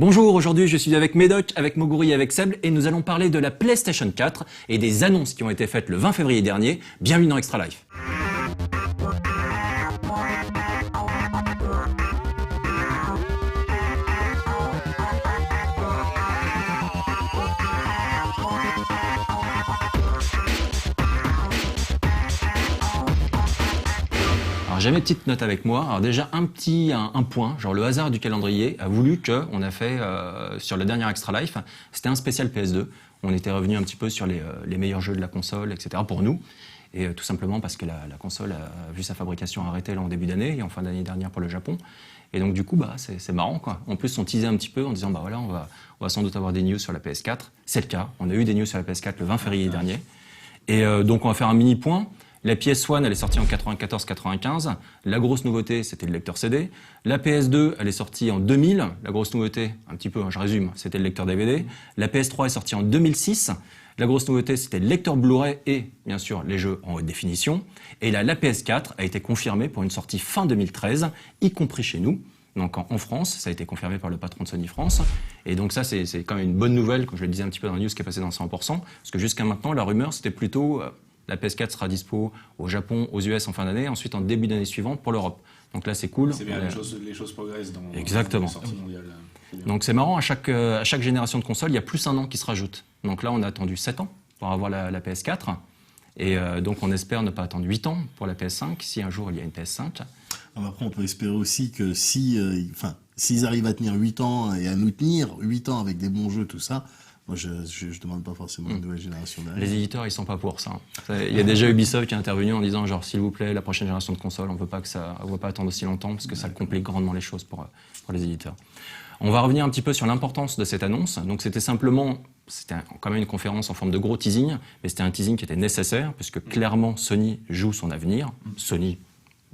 Bonjour, aujourd'hui je suis avec Médoc, avec Moguri et avec Seb et nous allons parler de la PlayStation 4 et des annonces qui ont été faites le 20 février dernier. Bienvenue dans Extra Life. Alors j'ai mes petites notes avec moi. Alors déjà un point, genre le hasard du calendrier a voulu qu'on a fait sur la dernière Extra Life, c'était un spécial PS2. On était revenu un petit peu sur les meilleurs jeux de la console, etc. pour nous. Et tout simplement parce que la console a vu sa fabrication arrêter là en début d'année et en fin d'année dernière pour le Japon. Et donc du coup c'est marrant quoi. En plus on teasait un petit peu en disant voilà on va sans doute avoir des news sur la PS4. C'est le cas, on a eu des news sur la PS4 le 20 février dernier. Et donc on va faire un mini point. La PS1, elle est sortie en 94-95. La grosse nouveauté, c'était le lecteur CD. La PS2, elle est sortie en 2000. La grosse nouveauté, un petit peu, je résume, c'était le lecteur DVD. La PS3 est sortie en 2006. La grosse nouveauté, c'était le lecteur Blu-ray et, bien sûr, les jeux en haute définition. Et là, la PS4 a été confirmée pour une sortie fin 2013, y compris chez nous. Donc en France, ça a été confirmé par le patron de Sony France. Et donc ça, c'est quand même une bonne nouvelle, comme je le disais un petit peu dans la news qui est passée dans 100%. Parce que jusqu'à maintenant, la rumeur, c'était plutôt... La PS4 sera dispo au Japon, aux US en fin d'année, ensuite en début d'année suivante pour l'Europe. Donc là, c'est cool. C'est bien, les choses progressent dans Exactement. la sortie mondiale. Donc c'est marrant, à chaque génération de console, il y a plus un an qui se rajoute. Donc là, on a attendu 7 ans pour avoir la PS4. Et donc on espère ne pas attendre 8 ans pour la PS5, si un jour il y a une PS5. Après, on peut espérer aussi que s'ils arrivent à tenir 8 ans et à nous tenir 8 ans avec des bons jeux, tout ça, moi, je demande pas forcément une nouvelle génération derrière. Les éditeurs, ils sont pas pour ça. Il y a déjà Ubisoft qui est intervenu en disant genre s'il vous plaît, la prochaine génération de consoles, on veut pas attendre aussi longtemps parce que ça complique grandement les choses pour les éditeurs. On va revenir un petit peu sur l'importance de cette annonce. Donc c'était quand même une conférence en forme de gros teasing, mais c'était un teasing qui était nécessaire puisque clairement Sony joue son avenir. Sony,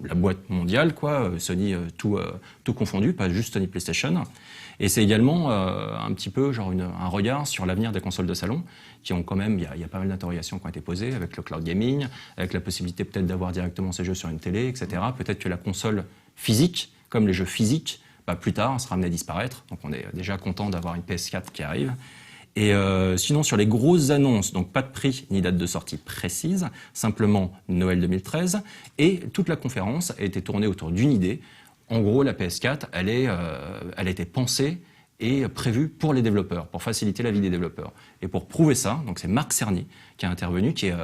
la boîte mondiale, quoi. Sony tout confondu, pas juste Sony PlayStation. Et c'est également un petit peu genre un regard sur l'avenir des consoles de salon, qui ont quand même, il y a pas mal d'interrogations qui ont été posées avec le cloud gaming, avec la possibilité peut-être d'avoir directement ces jeux sur une télé, etc. Peut-être que la console physique, comme les jeux physiques, plus tard, sera amenée à disparaître. Donc on est déjà content d'avoir une PS4 qui arrive. Et sinon, sur les grosses annonces, donc pas de prix ni date de sortie précise, simplement Noël 2013. Et toute la conférence a été tournée autour d'une idée. En gros, la PS4, elle a été pensée et prévue pour les développeurs, pour faciliter la vie des développeurs. Et pour prouver ça, donc c'est Marc Cerny qui est intervenu, qui est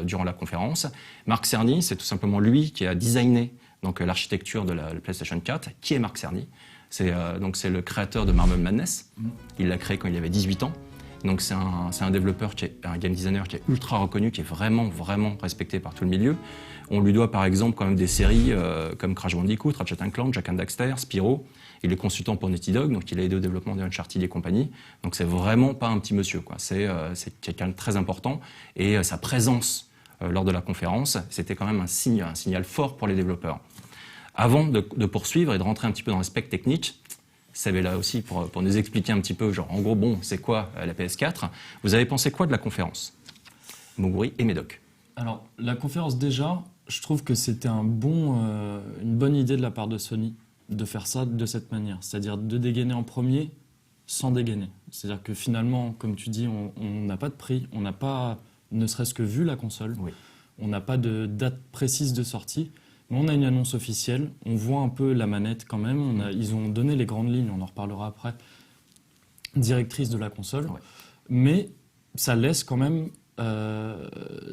durant la conférence. Marc Cerny, c'est tout simplement lui qui a designé donc l'architecture de la PlayStation 4. Qui est Marc Cerny ? C'est le créateur de Marble Madness. Il l'a créé quand il avait 18 ans. Donc c'est un développeur, un game designer qui est ultra reconnu, qui est vraiment, vraiment respecté par tout le milieu. On lui doit par exemple quand même des séries comme Crash Bandicoot, Ratchet & Clank, Jak and Daxter, Spyro. Il est consultant pour Naughty Dog, donc il a aidé au développement de Uncharted et compagnie. Donc c'est vraiment pas un petit monsieur, quoi. C'est quelqu'un de très important. Et sa présence lors de la conférence, c'était quand même un signal fort pour les développeurs. Avant de poursuivre et de rentrer un petit peu dans l'aspect technique, Seb est là aussi pour nous expliquer un petit peu, genre en gros, bon, c'est quoi la PS4 ? Vous avez pensé quoi de la conférence ? Moguri et Médoc. Alors, la conférence déjà, je trouve que c'était une bonne idée de la part de Sony de faire ça de cette manière, c'est-à-dire de dégainer en premier sans dégainer. C'est-à-dire que finalement, comme tu dis, on n'a pas de prix, on n'a pas, ne serait-ce que vu la console, oui. On n'a pas de date précise de sortie. Mais on a une annonce officielle, on voit un peu la manette quand même, ils ont donné les grandes lignes, on en reparlera après, directrice de la console, ouais. Mais ça laisse quand même,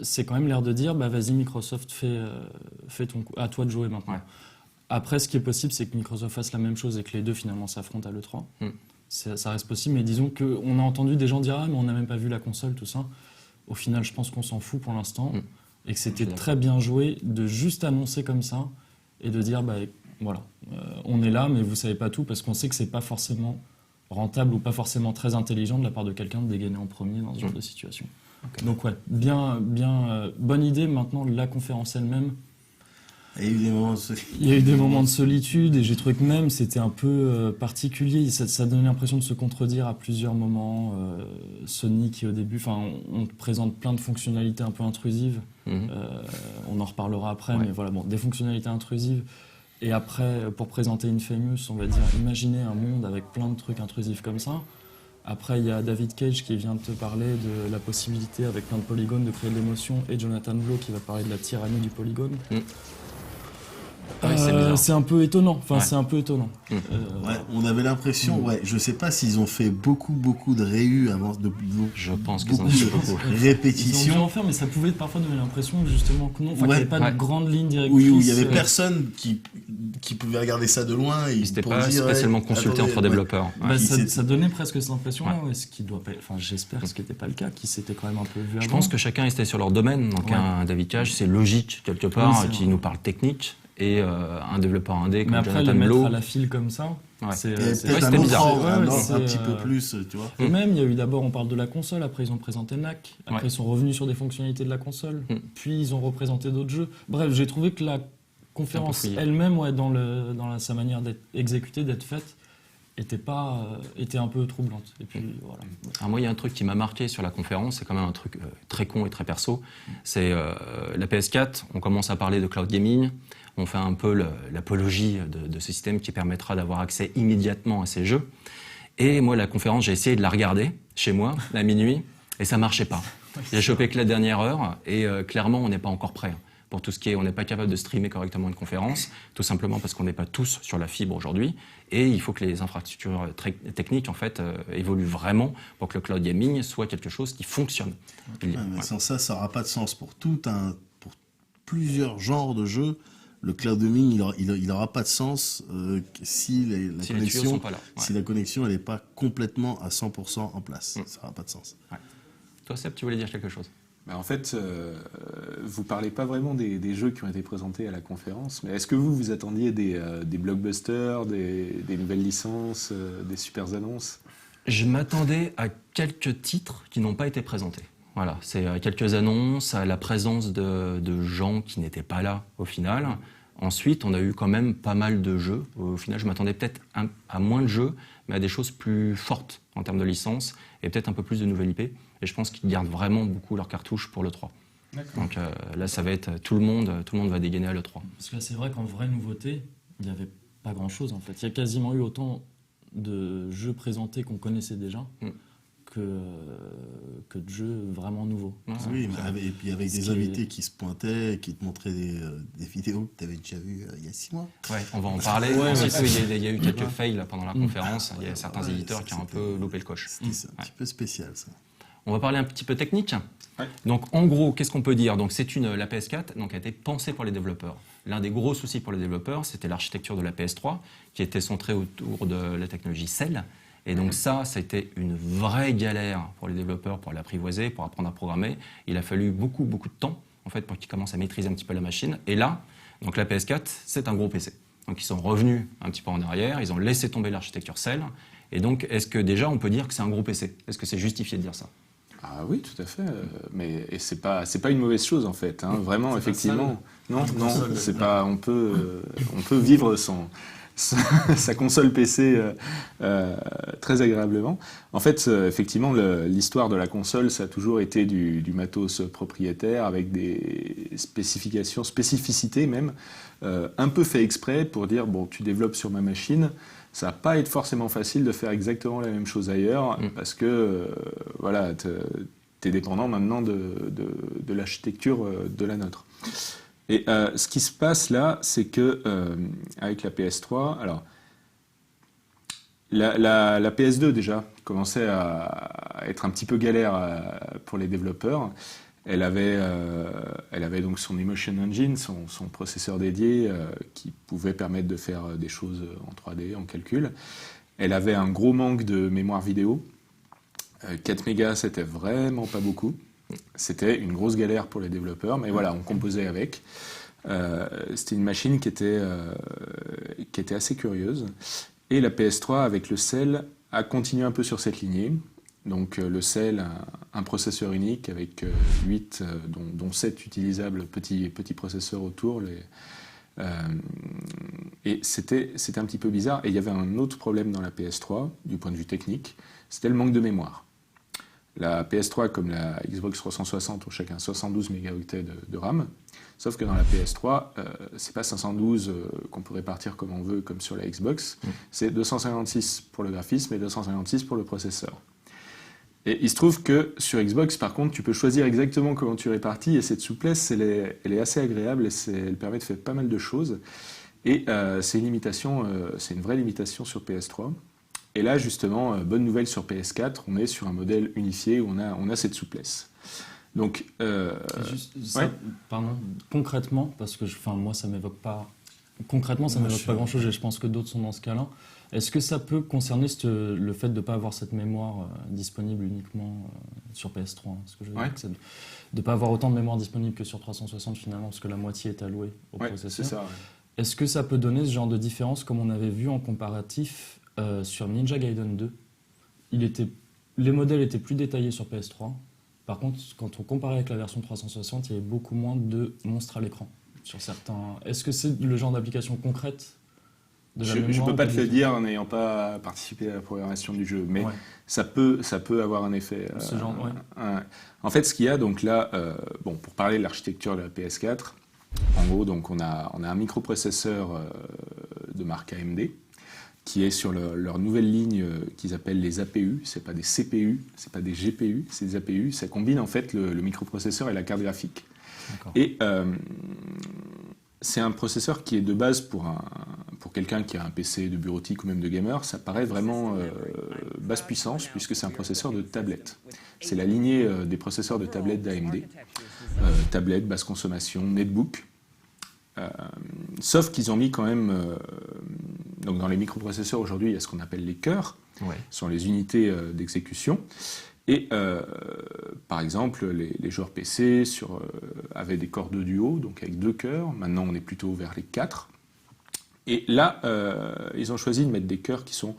c'est quand même l'air de dire, vas-y Microsoft, fais ton coup, à toi de jouer maintenant. Ouais. Après, ce qui est possible, c'est que Microsoft fasse la même chose et que les deux finalement s'affrontent à l'E3. Ça reste possible, mais disons qu'on a entendu des gens dire « Ah, mais on n'a même pas vu la console, tout ça ». Au final, je pense qu'on s'en fout pour l'instant. Et que c'était très bien joué de juste annoncer comme ça et de dire voilà, on est là mais vous savez pas tout, parce qu'on sait que c'est pas forcément rentable ou pas forcément très intelligent de la part de quelqu'un de dégainer en premier dans ce genre de situation. Okay. Donc ouais, bonne idée. Maintenant, la conférence elle-même, il y a eu des moments de solitude et j'ai trouvé que même c'était un peu particulier. Ça donnait l'impression de se contredire à plusieurs moments. Sony qui au début, on te présente plein de fonctionnalités un peu intrusives. On en reparlera après, ouais. Mais voilà, bon, des fonctionnalités intrusives Et après, pour présenter Infamous, on va dire, imaginez un monde avec plein de trucs intrusifs comme ça. Après, il y a David Cage qui vient de te parler de la possibilité, avec plein de polygones, de créer de l'émotion, et Jonathan Blow qui va parler de la tyrannie du polygone. Ouais, c'est bizarre. C'est un peu étonnant. Enfin, Ouais. c'est un peu étonnant. Ouais, on avait l'impression, je sais pas s'ils ont fait beaucoup de réus avant, Je pense qu'ils en ont beaucoup fait de beaucoup. Ils ont dû en répétitions. faire, mais ça pouvait parfois donner l'impression justement que non, enfin, qu'il n'y avait pas Ouais. de grande ligne directrice. Oui, où il y avait euh, personne qui pouvait regarder ça de loin. Et C'était pour pas dire, spécialement ouais, consulté attendez, entre développeurs. Ouais. Bah, Qui ça, s'est- ça donnait presque cette impression-là, Ouais. ce qui doit pas. Enfin, j'espère, ce qui n'était pas le cas, qui s'était quand même un peu vu Je avant. pense que chacun était sur leur domaine. Donc Ouais. un David Cage, c'est logique quelque part, Oui, c'est qui vrai. nous parle technique, et un développeur indé comme Mais après, Jonathan le mettre Blow. à la file comme ça, Ouais. c'est. Et c'est- peut-être ouais, un c'était autre bizarre. ordre, Ouais, un c'est, petit peu plus, tu vois. Et même, il y a eu d'abord, on parle de la console, après ils ont présenté NAC, après Ouais. ils sont revenus sur des fonctionnalités de la console, Mm. puis ils ont représenté d'autres jeux. Bref, j'ai trouvé que la conférence fouillé. elle-même, dans sa manière d'être exécutée, d'être faite, était un peu troublante. Et puis voilà. Alors moi, il y a un truc qui m'a marqué sur la conférence, c'est quand même un truc très con et très perso. C'est la PS4, on commence à parler de cloud gaming, on fait un peu l'apologie de ce système qui permettra d'avoir accès immédiatement à ces jeux. Et moi, la conférence, j'ai essayé de la regarder chez moi, à minuit, et ça marchait pas. J'ai chopé que la dernière heure, et clairement, on n'est pas encore prêt. Pour tout ce qui est, on n'est pas capable de streamer correctement une conférence, tout simplement parce qu'on n'est pas tous sur la fibre aujourd'hui, et il faut que les infrastructures techniques en fait évoluent vraiment pour que le cloud gaming soit quelque chose qui fonctionne. Ouais, mais sans ça, ça n'aura pas de sens pour pour plusieurs genres de jeux. Le cloud gaming, il aura pas de sens si la Si les tuyaux connexion, sont pas là. Ouais. si la connexion, elle n'est pas complètement à 100% en place. Ça n'aura pas de sens. Toi, Seb, tu voulais dire quelque chose? Bah, en fait, vous parlez pas vraiment des jeux qui ont été présentés à la conférence, mais est-ce que vous attendiez des blockbusters, des nouvelles licences, des super annonces? Je m'attendais à quelques titres qui n'ont pas été présentés. Voilà, c'est quelques annonces, à la présence de gens qui n'étaient pas là au final. Ensuite, on a eu quand même pas mal de jeux. Au final, je m'attendais peut-être à moins de jeux, mais à des choses plus fortes en termes de licence et peut-être un peu plus de nouvelles IP. Et je pense qu'ils gardent vraiment beaucoup leurs cartouches pour l'E3. Donc là, ça va être tout le monde va dégainer à l'E3. Parce que là, c'est vrai qu'en vraie nouveauté, il n'y avait pas grand-chose en fait. Il y a quasiment eu autant de jeux présentés qu'on connaissait déjà que de jeux vraiment nouveaux. Ouais. Oui, mais et puis avec Ce des qui est- invités qui se pointaient, qui te montraient des vidéos que tu avais déjà vues il y a 6 mois. Ouais, on va en parler. Ouais, Ensuite, ouais, il y a eu quelques fails là, pendant la conférence. Il y a certains Ouais, éditeurs qui ont un peu loupé le coche. C'était un petit peu spécial, ça. On va parler un petit peu technique. Ouais. Donc, en gros, qu'est-ce qu'on peut dire? Donc, la PS4 donc, a été pensée pour les développeurs. L'un des gros soucis pour les développeurs, c'était l'architecture de la PS3, qui était centrée autour de la technologie Cell. Et donc ça c'était une vraie galère pour les développeurs, pour l'apprivoiser, pour apprendre à programmer. Il a fallu beaucoup de temps, en fait, pour qu'ils commencent à maîtriser un petit peu la machine. Et là, donc la PS4, c'est un gros PC. Donc ils sont revenus un petit peu en arrière, ils ont laissé tomber l'architecture Cell. Et donc, est-ce que déjà on peut dire que c'est un gros PC? Est-ce que c'est justifié de dire ça? Ah oui, tout à fait. Mais et c'est pas une mauvaise chose en fait. Hein. Vraiment, effectivement. Non, c'est pas. On peut vivre sa console PC très agréablement. En fait, effectivement, l'histoire de la console, ça a toujours été du matos propriétaire avec des spécificités même, un peu fait exprès pour dire bon, tu développes sur ma machine. Ça va pas être forcément facile de faire exactement la même chose ailleurs parce que voilà, t'es dépendant maintenant de l'architecture de la nôtre. Et ce qui se passe là, c'est que avec la PS3, alors la PS2 déjà commençait à être un petit peu galère pour les développeurs. Elle avait donc son Emotion Engine, son processeur dédié qui pouvait permettre de faire des choses en 3D, en calcul. Elle avait un gros manque de mémoire vidéo. 4 mégas, c'était vraiment pas beaucoup. C'était une grosse galère pour les développeurs, mais voilà, on composait avec. C'était une machine qui était assez curieuse. Et la PS3, avec le Cell, a continué un peu sur cette lignée. Donc le Cell, un processeur unique avec 8, dont 7 utilisables petits processeurs autour. Et c'était un petit peu bizarre. Et il y avait un autre problème dans la PS3, du point de vue technique, c'était le manque de mémoire. La PS3 comme la Xbox 360 ont chacun 72 mégaoctets de RAM, sauf que dans la PS3, c'est pas 512 qu'on peut répartir comme on veut, comme sur la Xbox, c'est 256 pour le graphisme et 256 pour le processeur. Et il se trouve que sur Xbox, par contre, tu peux choisir exactement comment tu répartis, et cette souplesse, elle est assez agréable, et elle permet de faire pas mal de choses. Et c'est une limitation, c'est une vraie limitation sur PS3. Et là, justement, bonne nouvelle sur PS4, on est sur un modèle unifié où on a cette souplesse. Donc, Juste ça, ouais. pardon, concrètement, parce que moi ça m'évoque pas. Concrètement, ça m'évoque pas grand-chose et je pense que d'autres sont dans ce cas-là. Est-ce que ça peut concerner le fait de ne pas avoir cette mémoire disponible uniquement sur PS3 hein, ce que je veux dire, de ne pas avoir autant de mémoire disponible que sur 360 finalement, parce que la moitié est allouée au processeur. C'est ça, ouais. Est-ce que ça peut donner ce genre de différence comme on avait vu en comparatif sur Ninja Gaiden 2 les modèles étaient plus détaillés sur PS3. Par contre, quand on comparait avec la version 360, il y avait beaucoup moins de monstres à l'écran. Sur certains... Est-ce que c'est le genre d'application concrète de la mémoire? Je ne peux pas te le dire en n'ayant pas participé à la programmation du jeu, mais ça peut avoir un effet. Ce genre, En fait, ce qu'il y a, donc là, pour parler de l'architecture de la PS4, en gros, donc on a un microprocesseur de marque AMD qui est sur leur nouvelle ligne qu'ils appellent les APU. C'est pas des CPU, c'est pas des GPU, c'est des APU. Ça combine en fait le microprocesseur et la carte graphique. D'accord. Et c'est un processeur qui est de base pour quelqu'un qui a un PC de bureautique ou même de gamer, ça paraît vraiment basse puissance puisque c'est un processeur de tablette. C'est la lignée des processeurs de tablette d'AMD. Tablette, basse consommation, netbook. Sauf qu'ils ont mis quand même... donc dans les microprocesseurs aujourd'hui, il y a ce qu'on appelle les cœurs, ce sont les unités d'exécution. Et par exemple, les joueurs PC avaient des corps de duo, donc avec 2 cœurs. Maintenant, on est plutôt vers les 4. Et là, ils ont choisi de mettre des cœurs qui sont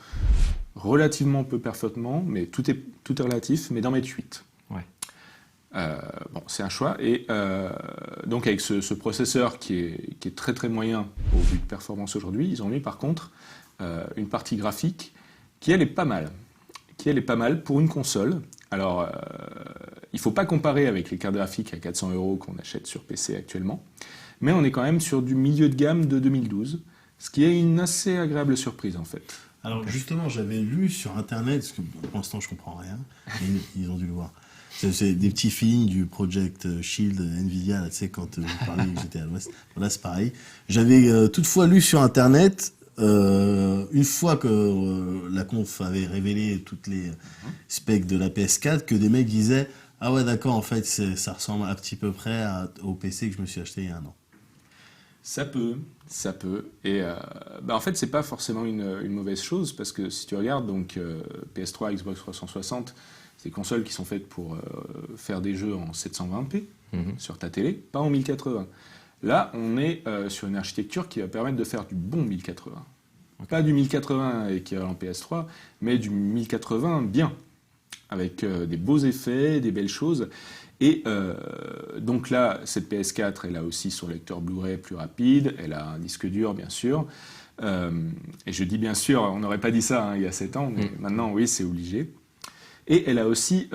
relativement peu performants, mais tout est relatif, mais d'en mettre 8. C'est un choix. Et donc avec ce processeur qui est très très moyen au vu de performance aujourd'hui, ils ont mis par contre une partie graphique qui elle est pas mal. Pour une console. Alors, il ne faut pas comparer avec les cartes graphiques à 400 € qu'on achète sur PC actuellement, mais on est quand même sur du milieu de gamme de 2012, ce qui est une assez agréable surprise en fait. Alors justement, j'avais lu sur Internet, parce que pour l'instant je comprends rien, mais ils ont dû le voir. C'est des petits feelings du Project Shield Nvidia, tu sais, quand vous parlez que j'étais à l'Ouest. Voilà, c'est pareil. J'avais toutefois lu sur Internet, une fois que la conf avait révélé toutes les specs de la PS4, que des mecs disaient « Ah ouais, d'accord, en fait, ça ressemble un petit peu près au PC que je me suis acheté il y a un an. » Ça peut. Et en fait, c'est pas forcément une mauvaise chose, parce que si tu regardes, donc PS3, Xbox 360, c'est des consoles qui sont faites pour faire des jeux en 720p sur ta télé, pas en 1080. Là, on est sur une architecture qui va permettre de faire du bon 1080. Pas du 1080 équivalent PS3, mais du 1080 bien, avec des beaux effets, des belles choses. Et donc là, cette PS4, elle a aussi son lecteur Blu-ray plus rapide, elle a un disque dur, bien sûr. Et je dis bien sûr, on n'aurait pas dit ça il y a 7 ans, mais maintenant, oui, c'est obligé. Et elle a aussi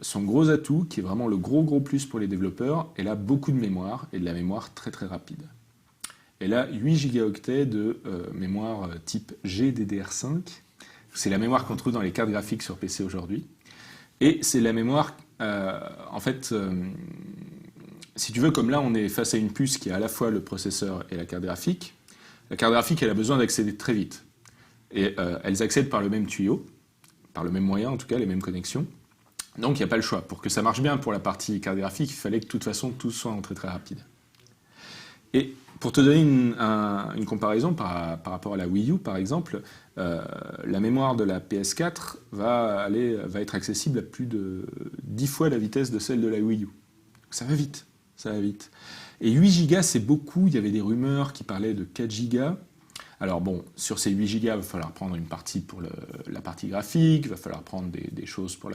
son gros atout, qui est vraiment le gros plus pour les développeurs. Elle a beaucoup de mémoire, et de la mémoire très très rapide. Elle a 8 gigaoctets de mémoire type GDDR5. C'est la mémoire qu'on trouve dans les cartes graphiques sur PC aujourd'hui. Et c'est la mémoire, si tu veux, comme là on est face à une puce qui a à la fois le processeur et la carte graphique, elle a besoin d'accéder très vite. Et elles accèdent par le même tuyau, par le même moyen en tout cas, les mêmes connexions. Donc il n'y a pas le choix. Pour que ça marche bien pour la partie carte graphique, il fallait que de toute façon tout soit en très très rapide. Et pour te donner une comparaison par rapport à la Wii U par exemple, la mémoire de la PS4 va être accessible à plus de 10 fois la vitesse de celle de la Wii U. Ça va vite. Et 8 Go c'est beaucoup, il y avait des rumeurs qui parlaient de 4 Go. Alors bon, sur ces 8 Go, il va falloir prendre une partie pour la partie graphique, il va falloir prendre des choses pour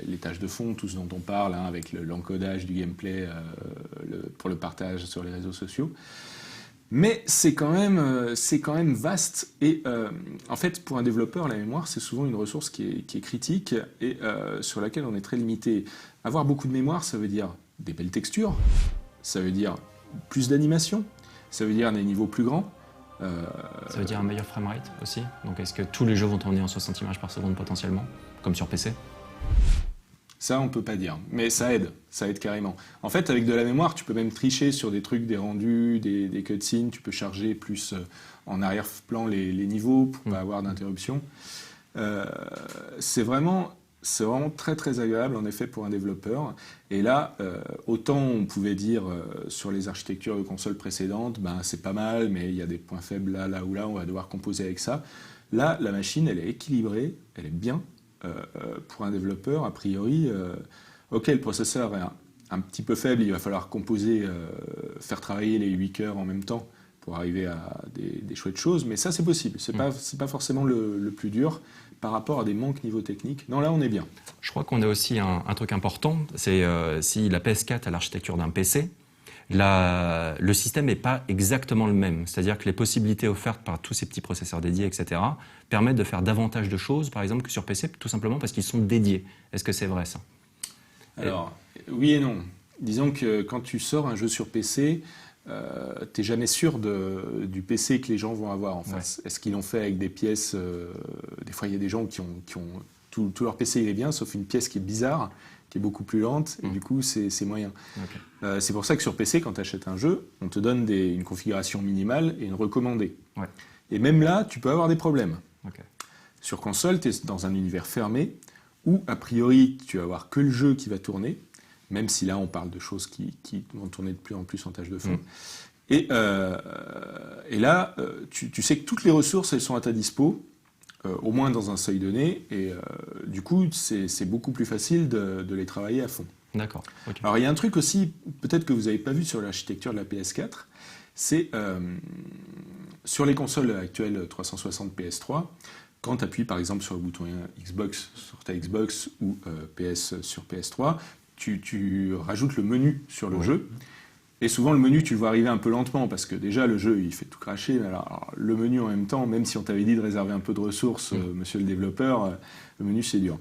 les tâches de fond, tout ce dont on parle, avec l'encodage du gameplay pour le partage sur les réseaux sociaux. Mais c'est quand même vaste. Et en fait, pour un développeur, la mémoire, c'est souvent une ressource qui est critique et sur laquelle on est très limité. Avoir beaucoup de mémoire, ça veut dire des belles textures, ça veut dire plus d'animation, ça veut dire des niveaux plus grands. Ça veut dire un meilleur framerate aussi. Donc est-ce que tous les jeux vont tourner en 60 images par seconde potentiellement, comme sur PC? Ça, on peut pas dire, mais ça aide carrément. En fait, avec de la mémoire, tu peux même tricher sur des trucs, des rendus, des cutscenes, tu peux charger plus en arrière-plan les niveaux pour pas avoir d'interruption. C'est vraiment très très agréable en effet pour un développeur. Et là, autant on pouvait dire sur les architectures de consoles précédentes, ben c'est pas mal, mais il y a des points faibles là ou là, on va devoir composer avec ça. Là, la machine, elle est équilibrée, elle est bien. Pour un développeur, a priori, ok, le processeur est un petit peu faible, il va falloir composer, faire travailler les 8 cœurs en même temps pour arriver à des chouettes choses, mais ça c'est possible, c'est pas forcément le plus dur par rapport à des manques niveau technique. Non, là on est bien. Je crois qu'on a aussi un truc important, c'est si la PS4 a l'architecture d'un PC, le système n'est pas exactement le même. C'est-à-dire que les possibilités offertes par tous ces petits processeurs dédiés, etc., permettent de faire davantage de choses, par exemple, que sur PC, tout simplement parce qu'ils sont dédiés. Est-ce que c'est vrai, ça? Alors, oui et non. Disons que quand tu sors un jeu sur PC, t'es jamais sûr du PC que les gens vont avoir en face. Est-ce qu'ils l'ont fait avec des pièces des fois, il y a des gens qui ont tout leur PC il est bien, sauf une pièce qui est bizarre, qui est beaucoup plus lente, et du coup, c'est moyen. Okay. C'est pour ça que sur PC, quand tu achètes un jeu, on te donne une configuration minimale et une recommandée. Ouais. Et même là, tu peux avoir des problèmes. Okay. Sur console, tu es dans un univers fermé, où, a priori, tu vas avoir que le jeu qui va tourner, même si là, on parle de choses qui vont tourner de plus en plus en tâche de fond. Et là, tu sais que toutes les ressources, elles sont à ta dispo, au moins dans un seuil donné, et du coup, c'est beaucoup plus facile de les travailler à fond. D'accord. Okay. Alors, il y a un truc aussi, peut-être que vous n'avez pas vu sur l'architecture de la PS4, c'est sur les consoles actuelles 360 PS3, quand tu appuies par exemple sur le bouton Xbox sur ta Xbox ou PS sur PS3, tu rajoutes le menu sur le jeu. Et souvent, le menu, tu le vois arriver un peu lentement, parce que déjà, le jeu, il fait tout cracher. Alors, le menu, en même temps, même si on t'avait dit de réserver un peu de ressources, monsieur le développeur, le menu, c'est dur.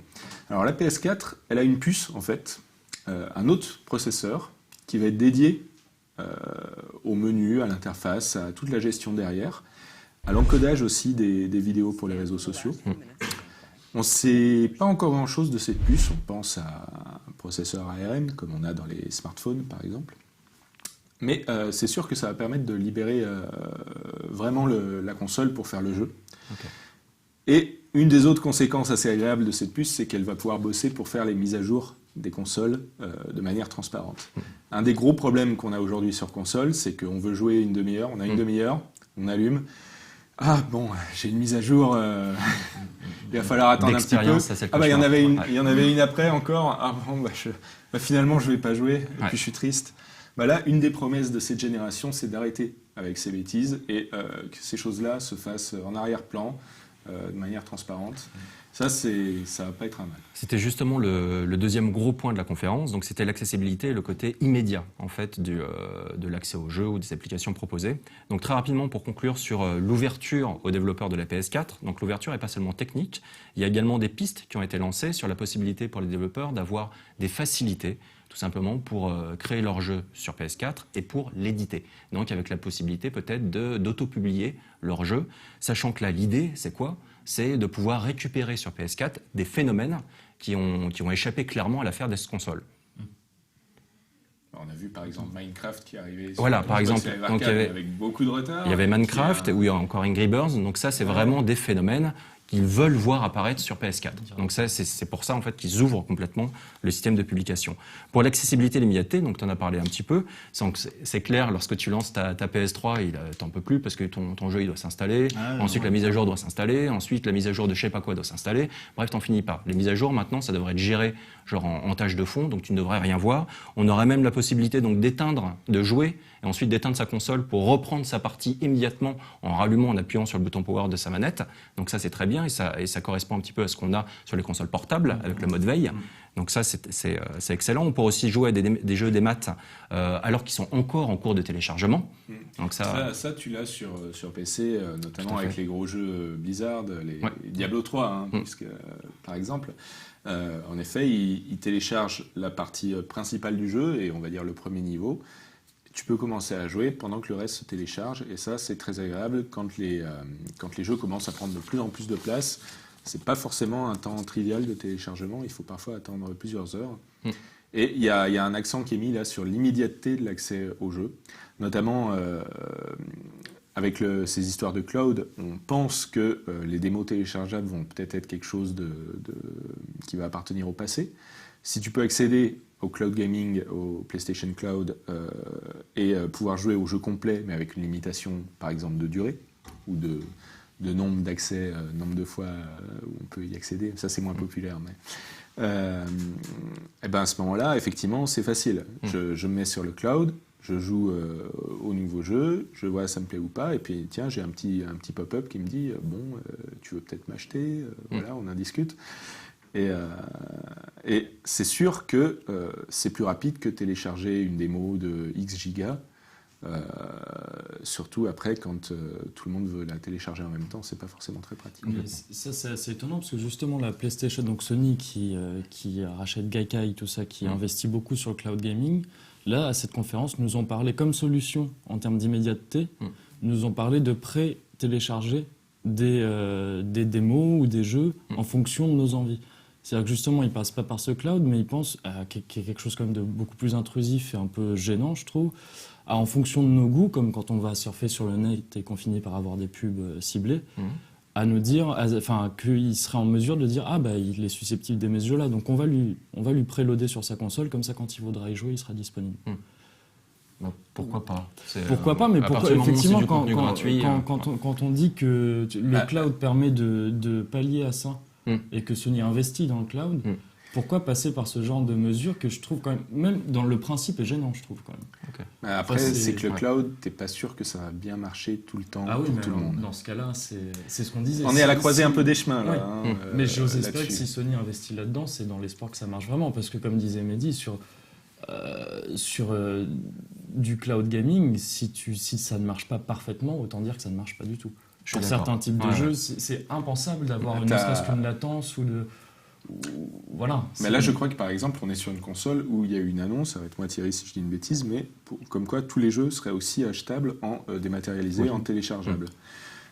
Alors, la PS4, elle a une puce, en fait, un autre processeur, qui va être dédié au menu, à l'interface, à toute la gestion derrière, à l'encodage aussi des vidéos pour les réseaux sociaux. On ne sait pas encore grand-chose de cette puce. On pense à un processeur ARM, comme on a dans les smartphones, par exemple. Mais c'est sûr que ça va permettre de libérer vraiment la console pour faire le jeu. Okay. Et une des autres conséquences assez agréables de cette puce, c'est qu'elle va pouvoir bosser pour faire les mises à jour des consoles de manière transparente. Un des gros problèmes qu'on a aujourd'hui sur console, c'est qu'on veut jouer une demi-heure, on a une demi-heure, on allume. Ah bon, j'ai une mise à jour, il va falloir attendre un petit peu. Ah bah il y en avait une après encore. Ah bon, finalement je vais pas jouer, et puis je suis triste. Bah là, une des promesses de cette génération, c'est d'arrêter avec ces bêtises et que ces choses-là se fassent en arrière-plan, de manière transparente. Ça va pas être un mal. C'était justement le deuxième gros point de la conférence. Donc, c'était l'accessibilité et le côté immédiat, en fait, de l'accès aux jeux ou des applications proposées. Donc, très rapidement, pour conclure sur l'ouverture aux développeurs de la PS4. Donc, l'ouverture n'est pas seulement technique. Il y a également des pistes qui ont été lancées sur la possibilité pour les développeurs d'avoir des facilités, tout simplement pour créer leur jeu sur PS4 et pour l'éditer. Donc avec la possibilité peut-être d'auto-publier leur jeu, sachant que là l'idée c'est quoi? C'est de pouvoir récupérer sur PS4 des phénomènes qui ont échappé clairement à l'affaire des consoles. On a vu par exemple Minecraft qui arrivait sur par exemple, donc, avec beaucoup de retard. Il y avait Minecraft, ou il y a encore Angry Birds, donc ça c'est vraiment des phénomènes qu'ils veulent voir apparaître sur PS4. Donc ça, c'est pour ça en fait qu'ils ouvrent complètement le système de publication. Pour l'accessibilité et l'immédiateté, donc tu en as parlé un petit peu, c'est clair, lorsque tu lances ta PS3, t'en peux plus parce que ton jeu il doit s'installer, ensuite la mise à jour doit s'installer, ensuite la mise à jour de je sais pas quoi doit s'installer, bref, t'en finis pas. Les mises à jour maintenant, ça devrait être géré genre en tâche de fond, donc tu ne devrais rien voir. On aurait même la possibilité donc d'éteindre, de jouer et ensuite d'éteindre sa console pour reprendre sa partie immédiatement en rallumant, en appuyant sur le bouton power de sa manette. Donc ça, c'est très bien et ça correspond un petit peu à ce qu'on a sur les consoles portables avec le mode veille. Donc ça, c'est excellent. On peut aussi jouer à des jeux des maths alors qu'ils sont encore en cours de téléchargement. Donc ça tu l'as sur PC, notamment avec les gros jeux Blizzard, les Diablo 3, puisque, par exemple. En effet, il télécharge la partie principale du jeu, et on va dire le premier niveau. Tu peux commencer à jouer pendant que le reste se télécharge, et ça, c'est très agréable quand les jeux commencent à prendre de plus en plus de place. C'est pas forcément un temps trivial de téléchargement, il faut parfois attendre plusieurs heures. Et il y a un accent qui est mis là sur l'immédiateté de l'accès au jeu, notamment avec ces histoires de cloud. On pense que les démos téléchargeables vont peut-être être quelque chose qui va appartenir au passé. Si tu peux accéder au cloud gaming, au PlayStation Cloud, et pouvoir jouer au jeu complet, mais avec une limitation, par exemple, de durée, ou de nombre d'accès, nombre de fois où on peut y accéder, ça c'est moins populaire, mais et ben à ce moment-là, effectivement, c'est facile. Je me mets sur le cloud, je joue au nouveau jeu, je vois ça me plaît ou pas, et puis tiens, j'ai un petit pop-up qui me dit tu veux peut-être m'acheter, voilà, on en discute. Et c'est sûr que c'est plus rapide que télécharger une démo de X gigas. Surtout après, quand tout le monde veut la télécharger en même temps, c'est pas forcément très pratique. Mais ça, c'est assez étonnant parce que justement, la PlayStation, donc Sony qui rachète Gaikai, tout ça, qui investit beaucoup sur le cloud gaming, là, à cette conférence, nous ont parlé comme solution en termes d'immédiateté, nous ont parlé de pré-télécharger des démos ou des jeux en fonction de nos envies. C'est-à-dire que justement, ils ne passent pas par ce cloud, mais ils pensent à quelque chose quand même de beaucoup plus intrusif et un peu gênant, je trouve. En fonction de nos goûts, comme quand on va surfer sur le net et qu'on finit par avoir des pubs ciblées, à nous dire, qu'il serait en mesure de dire il est susceptible d'aimer ce jeu-là, donc on va lui préloader sur sa console, comme ça quand il voudra y jouer, il sera disponible. Pourquoi pas? Pourquoi pas, mais effectivement, quand on dit que le cloud permet de pallier à ça, et que Sony investit dans le cloud, pourquoi passer par ce genre de mesures que je trouve quand même dans le principe est gênant, je trouve quand même. Okay. Après, c'est que le cloud, t'es pas sûr que ça va bien marcher tout le temps pour tout le monde. Dans ce cas-là, c'est ce qu'on disait. On est à la croisée un peu des chemins là. Mais j'ose espérer que si Sony investit là-dedans, c'est dans l'espoir que ça marche vraiment, parce que comme disait Mehdi, sur du cloud gaming, si ça ne marche pas parfaitement, autant dire que ça ne marche pas du tout. Pour certains types de jeux, c'est impensable d'avoir ne serait-ce qu'une latence voilà. Mais là, je crois que par exemple, on est sur une console où il y a eu une annonce, arrête-moi Thierry si je dis une bêtise, mais comme quoi tous les jeux seraient aussi achetables en dématérialisé, en téléchargeable.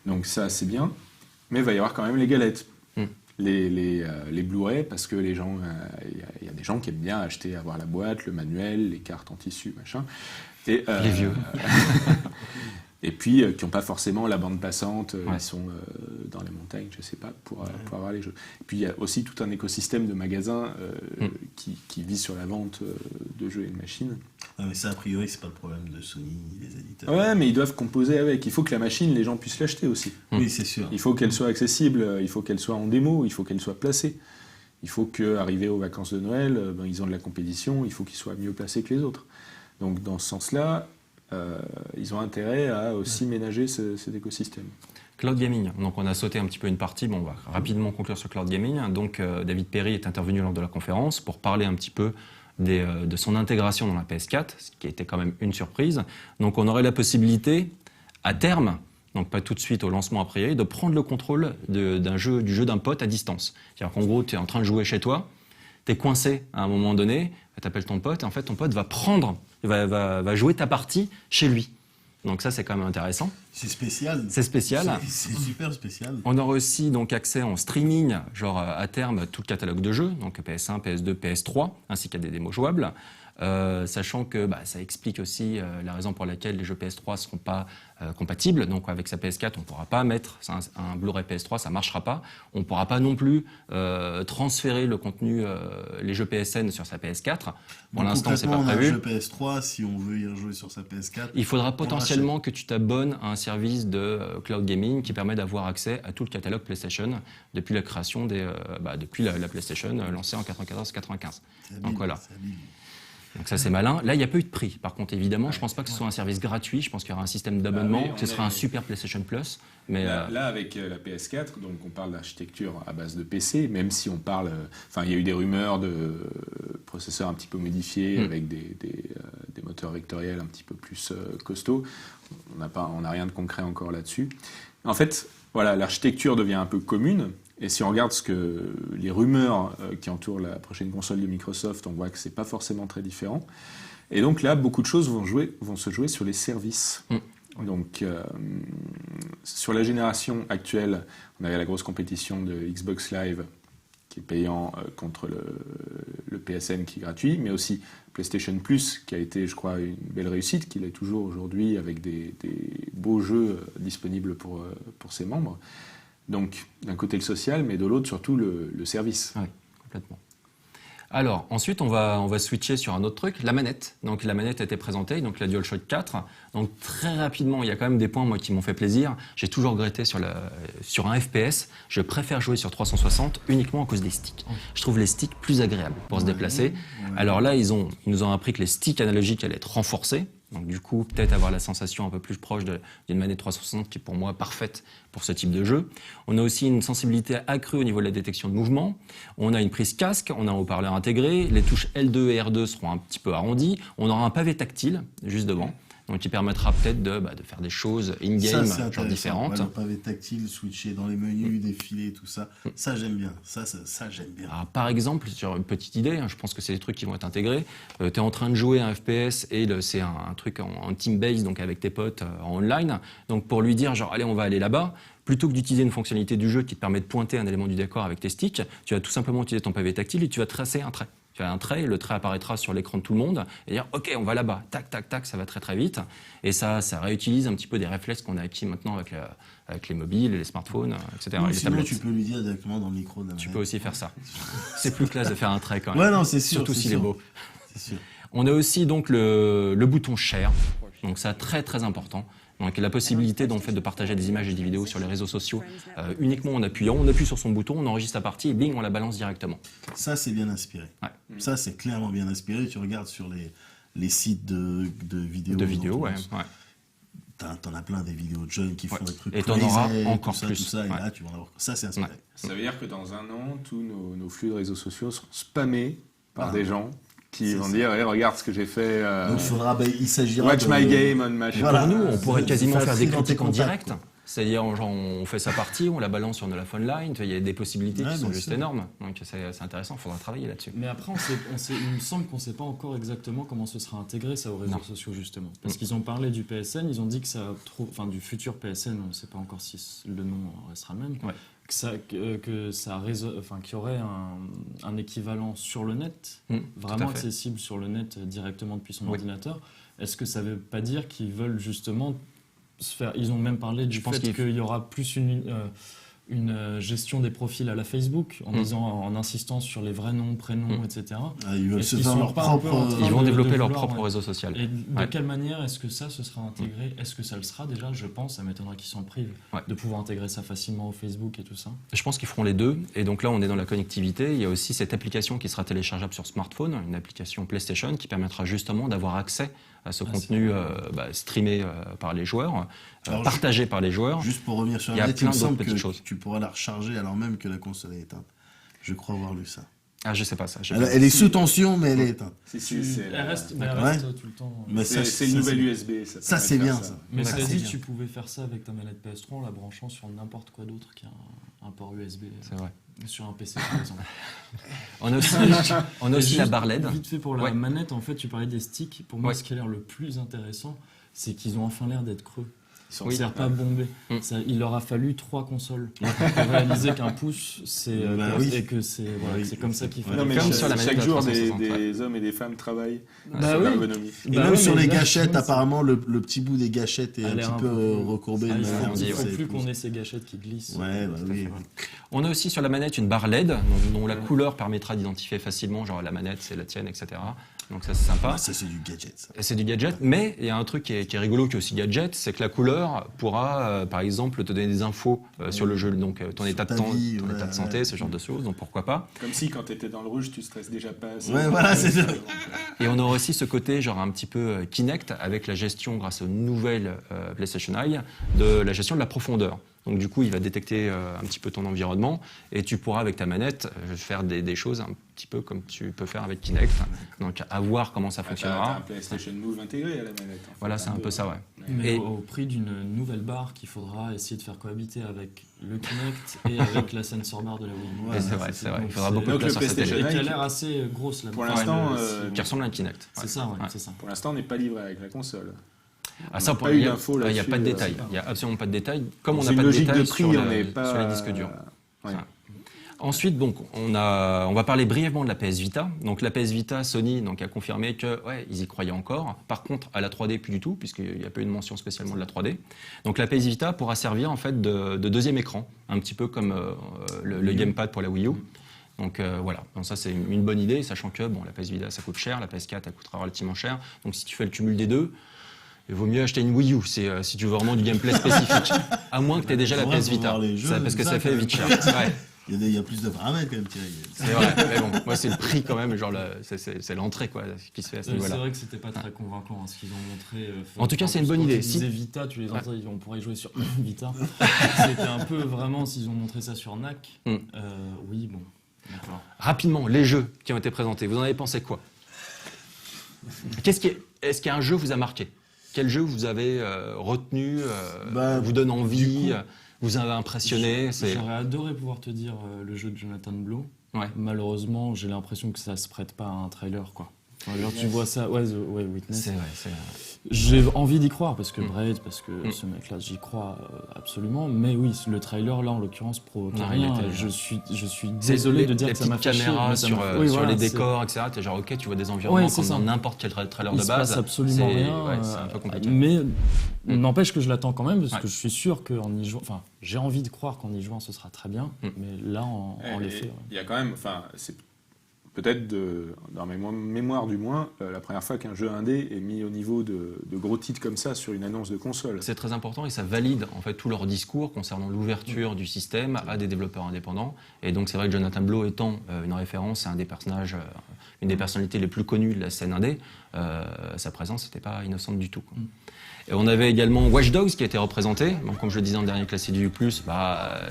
Donc ça, c'est bien, mais il va y avoir quand même les galettes. Les Blu-ray, parce que les gens, il y a des gens qui aiment bien acheter, avoir la boîte, le manuel, les cartes en tissu, machin. Et, les vieux. Et puis qui n'ont pas forcément la bande passante, ils sont dans les montagnes, je sais pas, pour avoir les jeux. Et puis il y a aussi tout un écosystème de magasins qui vit sur la vente de jeux et de machines. Mais ça, a priori, c'est pas le problème de Sony, des éditeurs. Ouais, mais ils doivent composer avec. Il faut que la machine, les gens puissent l'acheter aussi. Oui, c'est sûr. Il faut qu'elle soit accessible, il faut qu'elle soit en démo, il faut qu'elle soit placée. Il faut qu'arriver aux vacances de Noël, ils ont de la compétition, il faut qu'ils soient mieux placés que les autres. Donc dans ce sens-là, ils ont intérêt à aussi ménager cet écosystème. Cloud gaming. Donc on a sauté un petit peu une partie. Bon, on va rapidement conclure sur cloud gaming. Donc David Perry est intervenu lors de la conférence pour parler un petit peu de son intégration dans la PS4, ce qui était quand même une surprise. Donc on aurait la possibilité, à terme, donc pas tout de suite au lancement a priori, de prendre le contrôle du jeu d'un pote à distance. C'est-à-dire qu'en gros, tu es en train de jouer chez toi, tu es coincé à un moment donné, tu appelles ton pote, et en fait ton pote va jouer ta partie chez lui. Donc ça, c'est quand même intéressant. C'est spécial. C'est spécial. C'est super spécial. On aura aussi donc accès en streaming, genre à terme, tout le catalogue de jeux, donc PS1, PS2, PS3, ainsi qu'à des démos jouables. Sachant que ça explique aussi la raison pour laquelle les jeux PS3 ne seront pas compatibles. Donc avec sa PS4, on ne pourra pas mettre un Blu-ray PS3, ça ne marchera pas. On ne pourra pas non plus transférer le contenu, les jeux PSN sur sa PS4. Pour l'instant, ce n'est pas prévu. On a un jeu PS3, si on veut y rejouer sur sa PS4. Il faudra potentiellement que tu t'abonnes à un service de cloud gaming qui permet d'avoir accès à tout le catalogue PlayStation depuis la création depuis la PlayStation lancée en 94-95. Donc voilà. Donc ça, c'est malin. Là, il n'y a pas eu de prix. Par contre, évidemment, je ne pense pas que ce soit un service gratuit. Je pense qu'il y aura un système d'abonnement, oui, que ce sera un super PlayStation Plus. Mais Là, avec la PS4, donc on parle d'architecture à base de PC, même si on parle... Enfin, il y a eu des rumeurs de processeurs un petit peu modifiés, avec des moteurs vectoriels un petit peu plus costauds. On n'a rien de concret encore là-dessus. En fait, voilà, l'architecture devient un peu commune. Et si on regarde les rumeurs qui entourent la prochaine console de Microsoft, on voit que c'est pas forcément très différent. Et donc là, beaucoup de choses vont se jouer sur les services. Donc, sur la génération actuelle, on avait la grosse compétition de Xbox Live, qui est payant contre le PSN qui est gratuit, mais aussi PlayStation Plus, qui a été, je crois, une belle réussite, qui l'est toujours aujourd'hui avec des beaux jeux disponibles pour ses membres. Donc, d'un côté le social, mais de l'autre, surtout le service. oui, complètement. Alors, ensuite, on va switcher sur un autre truc, la manette. Donc, la manette a été présentée, donc la DualShock 4. Donc, très rapidement, il y a quand même des points, moi, qui m'ont fait plaisir. J'ai toujours regretté sur un FPS, je préfère jouer sur 360 uniquement à cause des sticks. Je trouve les sticks plus agréables pour se déplacer. Alors là, ils nous ont appris que les sticks analogiques allaient être renforcés. Donc du coup, peut-être avoir la sensation un peu plus proche d'une manette 360 qui est pour moi parfaite pour ce type de jeu. On a aussi une sensibilité accrue au niveau de la détection de mouvement. On a une prise casque, on a un haut-parleur intégré. Les touches L2 et R2 seront un petit peu arrondies. On aura un pavé tactile juste devant. Donc, qui permettra peut-être de faire des choses in-game, genre différentes. Ouais, le pavé tactile, switcher dans les menus, défiler, tout ça. Ça, j'aime bien. Ça, j'aime bien. Alors, par exemple, sur une petite idée, je pense que c'est des trucs qui vont être intégrés. Tu es en train de jouer un FPS et c'est un truc en team-based, donc avec tes potes en online. Donc, pour lui dire, genre, allez, on va aller là-bas, plutôt que d'utiliser une fonctionnalité du jeu qui te permet de pointer un élément du décor avec tes sticks, tu vas tout simplement utiliser ton pavé tactile et tu vas tracer un trait. Tu as un trait, le trait apparaîtra sur l'écran de tout le monde et dire ok, on va là-bas, tac, tac, tac, ça va très très vite. Et ça réutilise un petit peu des réflexes qu'on a acquis maintenant avec les mobiles, les smartphones, etc. Oui, et les sinon, tablettes. tu peux lui dire directement dans le micro de la Tu manette. peux aussi faire ça. C'est plus classe de faire un trait quand même. Ouais, non, c'est sûr. Surtout c'est s'il est sûr. beau. C'est sûr. On a aussi donc le bouton share. Donc ça, très très important. Donc la possibilité de partager des images et des vidéos sur les réseaux sociaux uniquement en appuyant. On appuie sur son bouton, on enregistre la partie et bing, on la balance directement. Ça, c'est bien inspiré. Ouais. Ça, c'est clairement bien inspiré. Tu regardes sur les sites de vidéos. De vidéos, ouais. T'en as plein des vidéos de jeunes qui font des trucs Et t'en auras crazy, encore tout ça, plus. tout ça, et Ouais. là, tu vas en avoir. Ça, c'est inspiré. Ouais. Ça veut dire que dans un an, tous nos flux de réseaux sociaux seront spammés par des gens qui C'est vont ça. dire hey, regarde ce que j'ai fait. Donc, il s'agira Watch de... my game on machin. Voilà. Pour nous, on pourrait C'est quasiment faire facile des dans tes critiques en contacts, direct. quoi. C'est-à-dire, genre, on fait sa partie, on la balance sur la phone line. Il y a des possibilités Ouais, qui sont bien juste sûr. énormes. Donc c'est intéressant, il faudra travailler là-dessus. Mais après, il me semble qu'on ne sait pas encore exactement comment ce sera intégré ça aux réseaux Non. sociaux justement. Parce qu'ils ont parlé du PSN, ils ont dit que du futur PSN, on ne sait pas encore si le nom restera le même. Ouais. Qu'il y aurait un équivalent sur le net, Tout vraiment à fait. accessible sur le net directement depuis son Oui. ordinateur. Est-ce que ça ne veut pas dire qu'ils veulent justement se faire... Ils ont même parlé du pense fait qu'il y aura plus une gestion des profils à la Facebook, en insistant sur les vrais noms, prénoms, etc. Ah, ils veulent Est-ce se qu'ils faire sont leur pas un peu en propre... train Ils vont de développer leur vouloir, propre ouais. réseau social. Et de Ouais. quelle manière est-ce que ça se sera intégré? Est-ce que ça le sera déjà? Je pense, ça m'étonnerait qu'ils s'en privent Ouais. de pouvoir intégrer ça facilement au Facebook et tout ça. Je pense qu'ils feront les deux. Et donc là, on est dans la connectivité. Il y a aussi cette application qui sera téléchargeable sur smartphone, une application PlayStation qui permettra justement d'avoir accès à ce contenu streamé par les joueurs, Alors, partagé par les joueurs. Juste pour revenir sur Il y a la net, il plein me semble d'autres que petites choses. tu pourras la recharger alors même que la console est éteinte. Je crois avoir lu ça. Ah, je sais pas ça. Elle est sous tension, mais elle est éteinte. Si, c'est Elle reste, mais elle D'accord. reste tout le temps. Mais ça, c'est une ça, nouvelle c'est- USB. Ça, permet c'est de faire bien, ça. Mais Ça, cela c'est dit, bien. tu pouvais faire ça avec ta manette PS3 en la branchant sur n'importe quoi d'autre qu'un port USB. C'est vrai. Sur un PC, par exemple. On a aussi la Juste barre LED. Vite fait pour la Ouais. manette, en fait, tu parlais des sticks. Pour moi, Ouais. ce qui a l'air le plus intéressant, c'est qu'ils ont enfin l'air d'être creux. Oui. C'est-à-dire pas bombé. Il leur a fallu 3 consoles pour réaliser qu'un pouce, c'est Bah oui. et que c'est voilà, Oui. que c'est comme ça qu'il faut. Non, mais Comme chaque, sur la manette chaque de la jour, 360, des hommes et des femmes travaillent Bah sur oui. l'ergonomie. Et Bah même ouais, sur mais les là, gâchettes, je pense- apparemment, le petit bout des gâchettes est A un l'air petit peu recourbé. Ah, de il manière faut- à ce il que faut ça faut plus ait qu'on ait ces gâchettes qui glissent. Ouais, bah oui. On a aussi sur la manette une barre LED dont la couleur permettra d'identifier facilement, genre la manette, c'est la tienne, etc. donc ça c'est sympa. Ah, ça, c'est du gadget, ça. C'est du gadget, mais il y a un truc qui est rigolo, qui est aussi gadget, c'est que la couleur pourra, par exemple, te donner des infos sur le jeu, donc ton état de temps, vie, ton état de santé, ce genre de choses, donc pourquoi pas. Comme si quand tu étais dans le rouge, tu stresses déjà pas assez. Ouais, voilà, c'est ça. Et on aura aussi ce côté genre un petit peu Kinect avec la gestion grâce aux nouvelles PlayStation Eye de la gestion de la profondeur. Donc du coup, il va détecter un petit peu ton environnement et tu pourras avec ta manette faire des choses un petit peu comme tu peux faire avec Kinect. Donc à voir comment ça T'as fonctionnera. un PlayStation Move intégré à la manette. En fait. Voilà, c'est un peu ça, ouais. Mais Et- au prix d'une nouvelle barre qu'il faudra essayer de faire cohabiter avec le Kinect et avec la sensor bar de la Wii. Et c'est vrai, c'est vrai. Il faudra Donc, beaucoup de donc place le sur cette PlayStation télé. Et qui a Eye, l'air assez grosse là. Pour l'instant, Qui ressemble à un Kinect. c'est ça, ouais, Ouais. c'est ça. Pour l'instant, on n'est pas livré avec la console. Ah, ça, On n'a pour- pas il eu y a- d'infos il n'y a là-dessus, pas de c'est détails. pas- Il n'y a absolument pas de détails. Comme on C'est n'a une pas de logique détails de prix, sur, on n'est pas sur les disques durs. Ouais. Ça. Ensuite, donc, on va parler brièvement de la PS Vita. Donc, la PS Vita, Sony donc, a confirmé que, ouais, ils y croyaient encore. Par contre, à la 3D, plus du tout, puisqu'il n'y a pas eu de mention spécialement de la 3D. Donc, la PS Vita pourra servir, en fait, de deuxième écran. Un petit peu comme le gamepad pour la Wii U. Donc, voilà. Donc, ça, c'est une bonne idée, sachant que, bon, la PS Vita, ça coûte cher. La PS4, elle coûtera relativement cher. Donc, si tu fais le cumul des deux, il vaut mieux acheter une Wii U si tu veux vraiment du gameplay spécifique. À moins que tu aies déjà la Ouais, PS pour Vita. voir les jeux, Parce que ça, ça fait quand vite cher. même. Ouais. Il y a plus de paramètres quand même, Thierry. C'est vrai, mais bon, moi c'est le prix quand même, genre c'est l'entrée quoi, qui se fait à ce C'est niveau-là. vrai que c'était pas très convaincant ce qu'ils ont montré. En tout cas, c'est une bonne idée. Quand ils disaient Si- Vita, tu les entends, on pourrait y jouer sur Vita. C'était un peu vraiment s'ils ont montré ça sur NAC. Mm. Oui, bon. D'accord. Rapidement, les jeux qui ont été présentés, vous en avez pensé quoi? Est-ce qu'il y a un jeu vous a marqué? Quel jeu vous avez retenu, vous donne envie, vous avez impressionné? J'aurais adoré pouvoir te dire le jeu de Jonathan Blow. Ouais. Malheureusement, j'ai l'impression que ça se prête pas à un trailer, quoi. Enfin, genre, tu vois ça, ouais, Witness. C'est vrai, J'ai envie d'y croire parce que Braid, parce que Mm. ce mec-là, j'y crois absolument. Mais oui, le trailer là, en l'occurrence, provoque Non, rien. il était- Je suis désolé de dire les que ça m'a petites fait chier, caméras mais ça sur, m'a- sur oui, voilà, les c'est- décors, etc. T'es genre ok, tu vois des environnements Ouais, c'est comme ça. dans n'importe quel trailer Il de se base. passe absolument rien. Ouais, c'est un peu compliqué. Mais Mm. n'empêche que je l'attends quand même parce Ouais. que je suis sûr qu'en y jouant, enfin, j'ai envie de croire qu'en y jouant ce sera très bien. Mm. Mais là, en Et l'effet, ouais. il y a quand même, enfin, c'est peut-être dans mes mémoires du moins, la première fois qu'un jeu indé est mis au niveau de gros titres comme ça sur une annonce de console. C'est très important et ça valide en fait tout leur discours concernant l'ouverture du système à des développeurs indépendants. Et donc c'est vrai que Jonathan Blow étant une référence, c'est un des personnages, une des personnalités les plus connues de la scène indé, sa présence n'était pas innocente du tout, quoi. Et on avait également Watch Dogs qui a été représenté. Donc, comme je le disais en dernier classé du U+,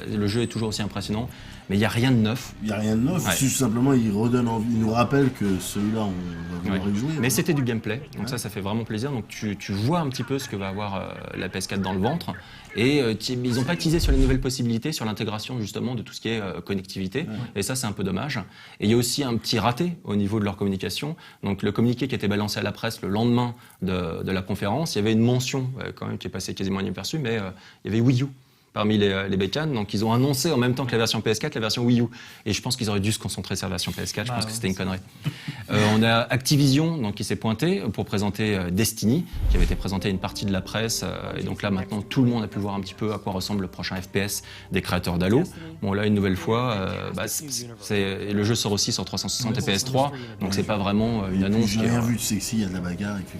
le jeu est toujours aussi impressionnant, mais il n'y a rien de neuf. Il n'y a rien de neuf, Ouais. tout simplement il redonne envie, il nous rappelle que celui-là on va vouloir Ouais. y jouer. Mais c'était du gameplay, donc ça fait vraiment plaisir. Donc tu vois un petit peu ce que va avoir la PS4 dans le ventre. Et ils n'ont pas teasé sur les nouvelles possibilités, sur l'intégration justement de tout ce qui est connectivité. Et ça, c'est un peu dommage. Et il y a aussi un petit raté au niveau de leur communication. Donc le communiqué qui a été balancé à la presse le lendemain de la conférence, il y avait une mention quand même qui est passée quasiment inaperçue, mais il y avait Wii U parmi les bécanes. Donc ils ont annoncé en même temps que la version PS4 la version Wii U. Et je pense qu'ils auraient dû se concentrer sur la version PS4. Je pense que c'était une connerie. On a Activision donc, qui s'est pointé pour présenter Destiny, qui avait été présenté à une partie de la presse. Et donc là maintenant tout le monde a pu voir un petit peu à quoi ressemble le prochain FPS des créateurs d'Halo. Bon là une nouvelle fois, le jeu sort aussi sur 360 et PS3. Donc c'est pas vraiment une annonce J'ai qui est... rien vu de sexy, il y a de la bagarre. Et puis...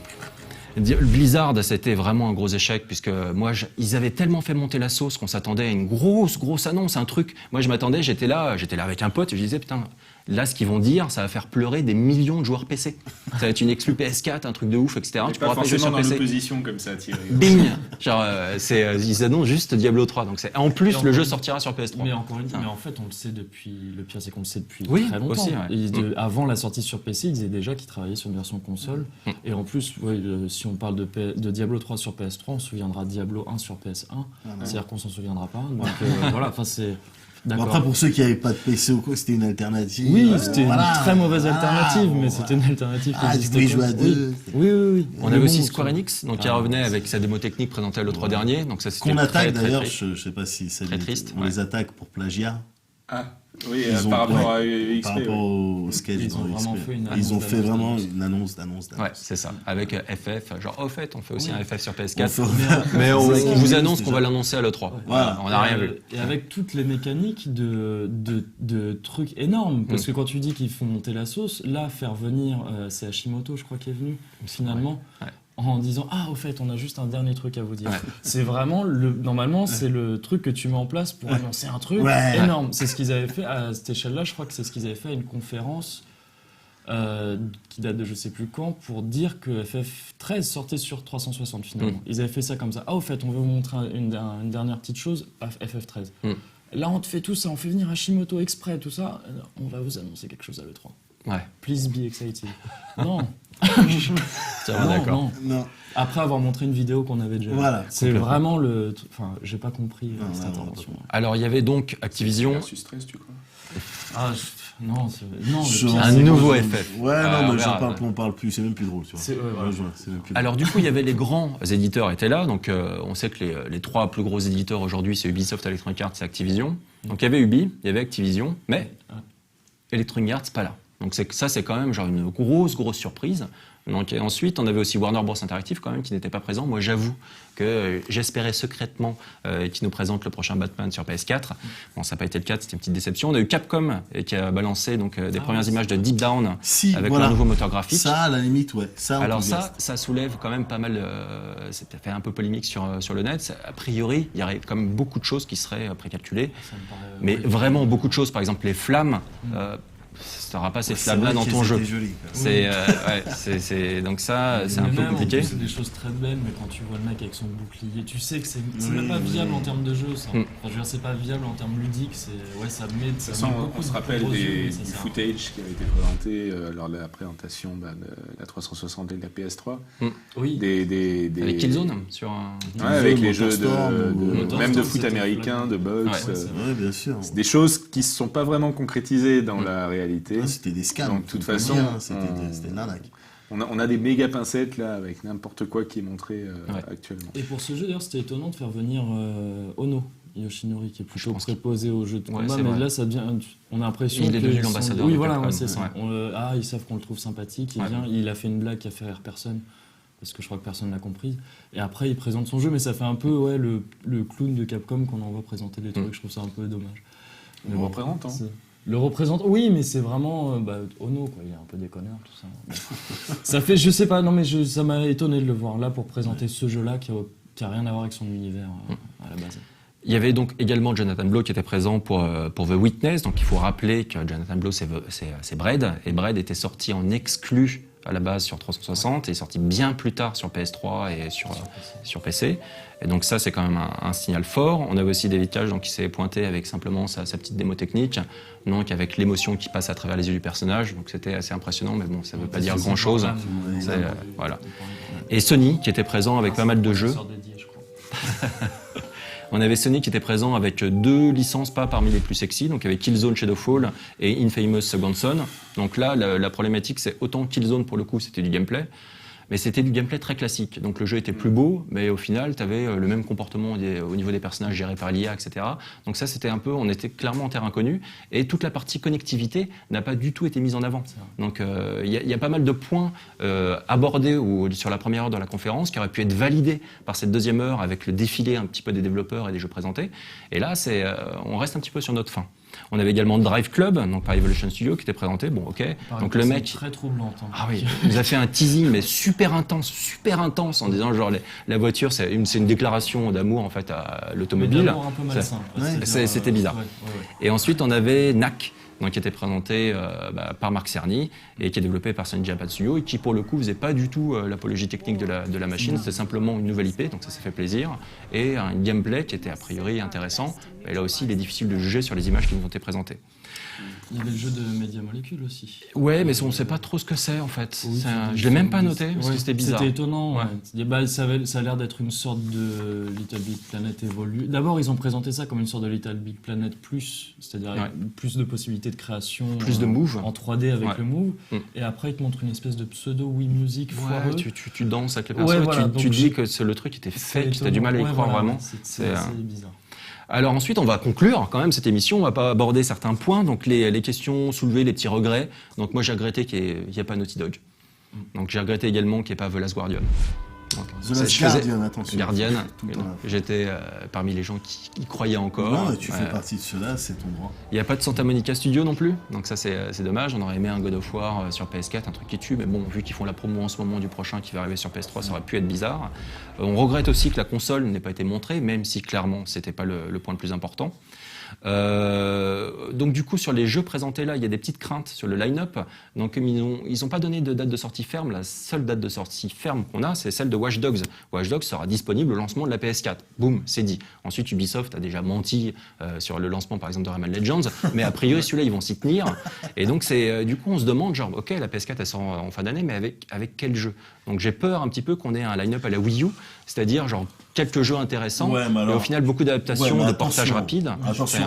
Blizzard, c'était vraiment un gros échec puisque moi, ils avaient tellement fait monter la sauce qu'on s'attendait à une grosse annonce, un truc. Moi, je m'attendais, j'étais là avec un pote, et je disais putain, là, ce qu'ils vont dire, ça va faire pleurer des millions de joueurs PC. Ça va être une exclu PS4, un truc de ouf, etc. Mais Tu pas pourras pas jouer forcément sur dans PC. l'opposition comme ça, Thierry. Bing, genre, ils annoncent juste Diablo 3. Donc en plus, le jeu sortira sur PS3. Mais encore une fois, mais en fait, on le sait depuis. Le pire, c'est qu'on le sait depuis Oui, très longtemps. aussi, ouais. Avant la sortie sur PC, ils disaient déjà qu'ils travaillaient sur une version console. Et en plus, si on parle de Diablo 3 sur PS3, on se souviendra de Diablo 1 sur PS1. C'est-à-dire qu'on s'en souviendra pas. Donc voilà, enfin c'est. Bon, D'accord. après, pour ceux qui n'avaient pas de PC ou quoi, c'était une alternative. Oui, c'était Voilà. une très mauvaise alternative, bon, mais c'était une alternative qui Ah, tu existait pouvais pas. jouer à deux. Oui. On Mais avait bon, aussi ça- Square Enix, donc qui Ah, revenait avec sa démo technique présentée à l'E3 dernier. Donc ça, c'était Qu'on très, attaque très d'ailleurs, triste. je ne sais pas si c'est Très triste, on ouais. les attaque pour plagiat. Ah, oui, Ils ont- par rapport ouais, à par XP. rapport au Ils sketch ont dans vraiment XP. fait une Ils ont annonce fait d'annonce vraiment d'annonce. une annonce. Ouais, c'est ça. Avec FF, genre, au fait, on fait aussi Oui. un FF sur On PS4. fait- Mais on C'est ça qui vous est annonce déjà. qu'on va l'annoncer à l'E3. Voilà. On n'a rien vu. Et avec toutes les mécaniques de trucs énormes. Parce que quand tu dis qu'ils font monter la sauce, là, faire venir, c'est Hashimoto, je crois, qui est venu, finalement, Ouais. en disant au fait, on a juste un dernier truc à vous dire. Ouais. C'est vraiment, normalement, c'est le truc que tu mets en place pour annoncer un truc Ouais. énorme. C'est ce qu'ils avaient fait à cette échelle-là, je crois que c'est ce qu'ils avaient fait à une conférence. Qui date de je sais plus quand, pour dire que FF13 sortait sur 360 finalement. Ils avaient fait ça comme ça. Au fait, on veut vous montrer une dernière petite chose, FF13. Là, on te fait tout ça, on fait venir Hashimoto exprès, tout ça. On va vous annoncer quelque chose à l'E3. Ouais, Please be excited. Non. c'est vraiment Non, d'accord. non. Non. Après avoir montré une vidéo qu'on avait déjà. Voilà, C'est complètement. vraiment le. Enfin, j'ai pas compris Non, cette non, intervention. Alors, il y avait donc Activision. Versus 13, tu crois? Non, non. Je- Le pire, Un c'est- nouveau FF. Ouais, Ah, on non, mais verra, ouais. on parle plus, c'est même plus drôle, tu vois. C'est- ouais, voilà. Ouais, c'est même plus Alors du coup, il y avait les grands éditeurs étaient là. Donc on sait que les trois plus gros éditeurs aujourd'hui, c'est Ubisoft, Electronic Arts et Activision. Donc il y avait Ubi, il y avait Activision, mais Electronic Arts pas là. Donc ça, c'est quand même genre une grosse surprise. Donc, et ensuite, on avait aussi Warner Bros Interactive quand même qui n'était pas présent. Moi, j'avoue que j'espérais secrètement qu'ils nous présentent le prochain Batman sur PS4. Bon, ça n'a pas été le cas, c'était une petite déception. On a eu Capcom qui a balancé donc des premières images de Deep Down Si, avec voilà. leur nouveau moteur graphique. Ça, à la limite, ouais. Ça, on Alors peut dire. ça soulève quand même pas mal, c'est fait un peu polémique sur le net. A priori, il y aurait quand même beaucoup de choses qui seraient précalculées. Ça me paraît- Mais oui. vraiment beaucoup de choses. Par exemple, les flammes, tu n'auras pas ces C'est flammes-là vrai dans qu'ils ton jeu. étaient jolis, quoi. Donc ça, c'est un Mais peu même, compliqué. C'est des choses très belles, mais quand tu vois le mec avec son bouclier, tu sais que c'est même pas viable en termes de jeu, ça. Enfin, je veux dire, c'est pas viable en termes ludiques, ça met, De toute ça façon, met beaucoup on se de rappelle gros yeux, mais du ça sert à rien. footage qui avait été présenté lors de la présentation de la 360 et de la PS3. Oui. Avec Killzone sur un... Ouais, avec les jeux Motorstorm, Motorstorm, même de foot c'était américain, de boxe. Ouais, c'est Ouais, bien sûr. C'est des choses qui ne se sont pas vraiment concrétisées dans la réalité. Ouais, c'était des scams. Donc, de toute faut le façon, dire, hein, c'était une arnaque. On a des méga pincettes là avec n'importe quoi qui est montré actuellement. Et pour ce jeu, d'ailleurs, c'était étonnant de faire venir Ono Yoshinori, qui est plutôt pense qu'il- préposé aux jeux de Ouais, combat, c'est mais vrai. là, ça devient. On a l'impression Il est que devenu ils sont- l'ambassadeur Oui, de voilà, Capcom, ouais, c'est ça. ouais. Ils savent qu'on le trouve sympathique, il Ouais. vient, il a fait une blague qui a fait rire personne, parce que je crois que personne l'a compris. Et après, il présente son jeu, mais ça fait un peu le clown de Capcom qu'on envoie présenter des trucs. Je trouve ça un peu dommage. Le bon, représentant. c'est- Le représente, oui, mais c'est vraiment Ono, quoi. Il est un peu déconneur, tout ça. Ça fait, je sais pas, non, mais ça m'a étonné de le voir là pour présenter ce jeu-là qui a rien à voir avec son univers à la base. Il y avait donc également Jonathan Blow qui était présent pour The Witness. Donc il faut rappeler que Jonathan Blow, c'est Braid. Et Braid était sorti en exclu à la base sur 360 et est sorti bien plus tard sur PS3 et sur PC. Et donc ça, c'est quand même un signal fort. On avait aussi David Cage donc, qui s'est pointé avec simplement sa petite démo technique, donc avec l'émotion qui passe à travers les yeux du personnage. Donc c'était assez impressionnant, mais bon, ça ne veut pas dire grand-chose. Voilà. Et Sony qui était présent avec pas mal de jeux. On avait Sony qui était présent avec 2 licences pas parmi les plus sexy, donc avec Killzone Shadowfall et Infamous Second Son. Donc là, la problématique, c'est autant Killzone pour le coup, c'était du gameplay, mais c'était du gameplay très classique. Donc le jeu était plus beau, mais au final, tu avais le même comportement au niveau des personnages gérés par l'IA, etc. Donc ça, c'était un peu, on était clairement en terre inconnue, et toute la partie connectivité n'a pas du tout été mise en avant. Donc il y a pas mal de points abordés sur la première heure de la conférence qui auraient pu être validés par cette deuxième heure avec le défilé un petit peu des développeurs et des jeux présentés. Et là, on reste un petit peu sur notre fin. On avait également Drive Club, donc par Evolution Studio, qui était présenté. Bon, ok. Donc le mec, très troublante. ah oui, il nous a fait un teasing mais super intense, en disant genre la voiture, c'est une déclaration d'amour en fait à l'automobile. Un peu malsain. C'était bizarre. Et ensuite, on avait NAC, donc qui était présenté par Marc Cerny et qui est développé par Sony Japan Studio et qui pour le coup faisait pas du tout l'apologie technique de la machine, c'était simplement une nouvelle IP, donc ça fait plaisir, et un gameplay qui était a priori intéressant. Et là aussi, il est difficile de juger sur les images qui nous ont été présentées. Il y avait le jeu de Media Molecule aussi. Ouais, mais on ne sait pas trop ce que c'est en fait. Oui, Je l'ai même pas noté parce que c'était bizarre. C'était étonnant. Ouais. Ouais. Ça a l'air d'être une sorte de Little Big Planet évolué. D'abord, ils ont présenté ça comme une sorte de Little Big Planet plus, c'est-à-dire avec plus de possibilités de création, Plus de move en 3D avec Ouais. le move. Mm. Et après, ils te montrent une espèce de pseudo Wii Music foireux. Ouais, tu danses avec les personnes, Ouais, voilà, tu donc dis que le truc était fake, tu as du mal à y croire vraiment. C'est bizarre. Alors ensuite, on va conclure quand même cette émission. On va pas aborder certains points, donc les questions soulevées, les petits regrets. Donc moi, j'ai regretté qu'il n'y ait pas Naughty Dog. Donc j'ai regretté également qu'il n'y ait pas The Last Guardian. Donc, The Last Guardian, attention. Guardian. Tout le temps là. J'étais parmi les gens qui y croyaient encore. Non, tu fais partie de ceux-là, c'est ton droit. Il n'y a pas de Santa Monica Studio non plus, donc ça c'est dommage. On aurait aimé un God of War sur PS4, un truc qui tue, mais bon, vu qu'ils font la promo en ce moment du prochain qui va arriver sur PS3, ça aurait pu être bizarre. On regrette aussi que la console n'ait pas été montrée, même si clairement c'était pas le point le plus important. Donc du coup sur les jeux présentés là, il y a des petites craintes sur le line-up. Donc ils ont pas donné de date de sortie ferme. La seule date de sortie ferme qu'on a, c'est celle de Watch Dogs. Watch Dogs sera disponible au lancement de la PS4. Boum, c'est dit. Ensuite Ubisoft a déjà menti sur le lancement par exemple de Rayman Legends, mais a priori celui-là ils vont s'y tenir. Et donc c'est du coup on se demande genre ok la PS4 elle sort en fin d'année, mais avec quel jeu? Donc j'ai peur un petit peu qu'on ait un line-up à la Wii U, c'est-à-dire genre quelques jeux intéressants, Ouais, mais alors- et au final beaucoup d'adaptations, Ouais, mais de portages rapides. Attention,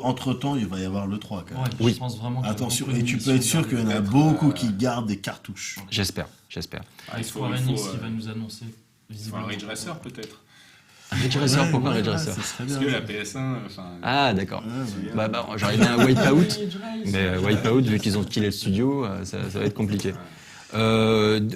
entre-temps, il va y avoir le 3 quand même. Ouais, Oui. je pense vraiment qu'il y a Attention, beaucoup et de tu peux munitions être sûr qu'il y en a gardées. beaucoup qui gardent des cartouches. J'espère. Il faut, Square il faut, Enix qui va nous annoncer il faut visiblement. un Ridge Racer peut-être. Ridge Racer, pourquoi Ridge ouais, Racer? ça serait Parce bien. que la PS1, enfin. Ah d'accord. Ouais, ouais. Bah, j'aurais bien un Wipeout, Ridge Racer. mais Wipeout, vu qu'ils ont killé le studio, ça va être compliqué.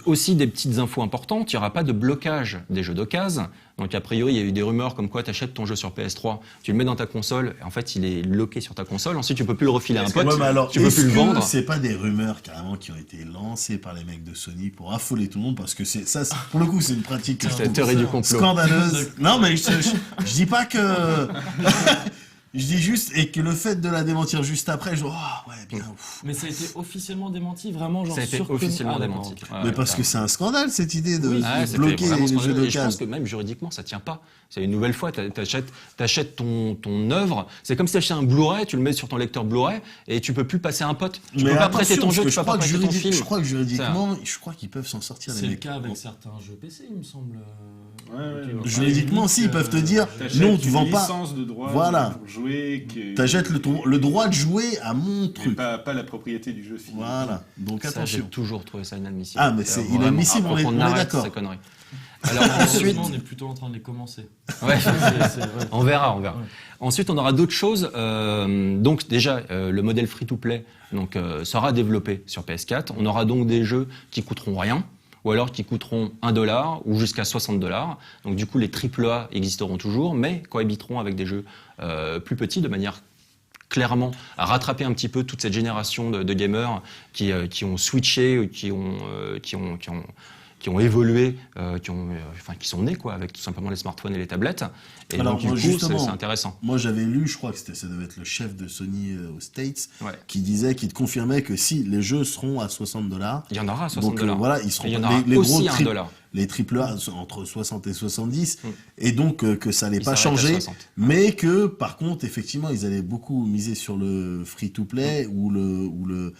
Aussi des petites infos importantes, il n'y aura pas de blocage des jeux d'occasion. Donc a priori, il y a eu des rumeurs comme quoi tu achètes ton jeu sur PS3, tu le mets dans ta console, et en fait il est loqué sur ta console, ensuite tu peux plus le refiler à un pote, Ouais, mais alors, tu peux plus le vendre. c'est pas des rumeurs carrément qui ont été lancées par les mecs de Sony pour affoler tout le monde parce que pour le coup, c'est une pratique que je C'est la trouve théorie du complot. scandaleuse. Non, mais je dis pas que. Je dis juste, et que le fait de la démentir juste après, genre, oh, ouais, bien, ouf. Mais ça a été officiellement démenti, vraiment, genre Ça a été sur officiellement d'accord, démenti. ok. Ouais, Mais ouais, parce que c'est un scandale, cette idée de c'était bloquer vraiment les jeux scandaleux. Et je pense d'occasion. que même juridiquement, ça tient pas. C'est une nouvelle fois, t'achètes ton œuvre. C'est comme si t'achetais un Blu-ray, tu le mets sur ton lecteur Blu-ray et tu peux plus passer à un pote. Tu peux pas prêter ton jeu, tu peux pas prêter ton film. Je crois que juridiquement, je crois qu'ils peuvent s'en sortir. C'est les le mecs. cas avec certains jeux PC, il me semble. Ouais, Juridiquement, si, ils peuvent te dire, non, tu vends pas. licence de droit Voilà. pour jouer. T'achètes le droit de jouer à mon mais truc. pas la propriété du jeu fini. Voilà. Donc Ça, j'ai attention. toujours trouvé ça inadmissible. Ah, mais c'est Vraiment, inadmissible, faut on est qu'on arrête d'accord. ces conneries. Alors ensuite, Heureusement, on est plutôt en train de les commencer. ouais, Ouais. on verra. Ouais. Ensuite, on aura d'autres choses. Donc déjà, le modèle free-to-play sera développé sur PS4. On aura donc des jeux qui coûteront rien, ou alors qui coûteront $1 ou jusqu'à $60. Donc du coup, les AAA existeront toujours, mais cohabiteront avec des jeux plus petits de manière clairement à rattraper un petit peu toute cette génération de gamers qui ont switché, qui ont évolué, qui sont nés quoi, avec tout simplement les smartphones et les tablettes. Et Alors, donc, du coup, justement, c'est intéressant. Moi, j'avais lu, je crois que ça devait être le chef de Sony aux States, Ouais. qui te confirmait que si les jeux seront à $60, Il y en aura à $60. donc voilà, ils seront Et il y en pas- aura les aussi gros à tri- $1. les AAA entre 60 et 70, et donc que ça n'allait Il pas s'arrête à changer, 60. mais que par contre, effectivement, ils allaient beaucoup miser sur le free-to-play ou le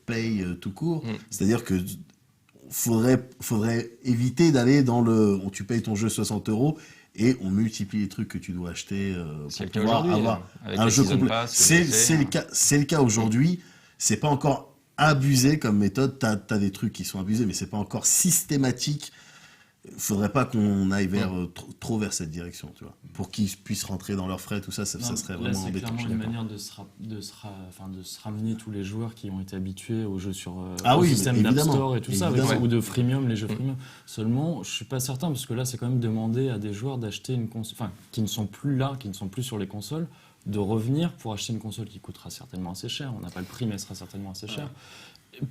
pay tout court. C'est-à-dire que faudrait éviter d'aller dans tu payes ton jeu 60 € et on multiplie les trucs que tu dois acheter C'est le pour cas pouvoir aujourd'hui, avoir avec un les jeu Season complet. Pass, C'est le cas aujourd'hui. C'est pas encore abusé comme méthode. T'as des trucs qui sont abusés, mais c'est pas encore systématique. Faudrait pas qu'on aille vers trop vers cette direction, tu vois, pour qu'ils puissent rentrer dans leurs frais, tout ça, ça Non, serait là, vraiment c'est embêtant. clairement je suis une d'accord. manière de se ramener tous les joueurs qui ont été habitués aux jeux sur Ah au oui, système mais d'App évidemment, Store et tout ça, avec, évidemment. ou de freemium, les jeux freemium. Seulement, je suis pas certain parce que là, c'est quand même demander à des joueurs d'acheter une console, enfin, qui ne sont plus là, qui ne sont plus sur les consoles, de revenir pour acheter une console qui coûtera certainement assez cher. On n'a pas le prix, mais elle sera certainement assez cher.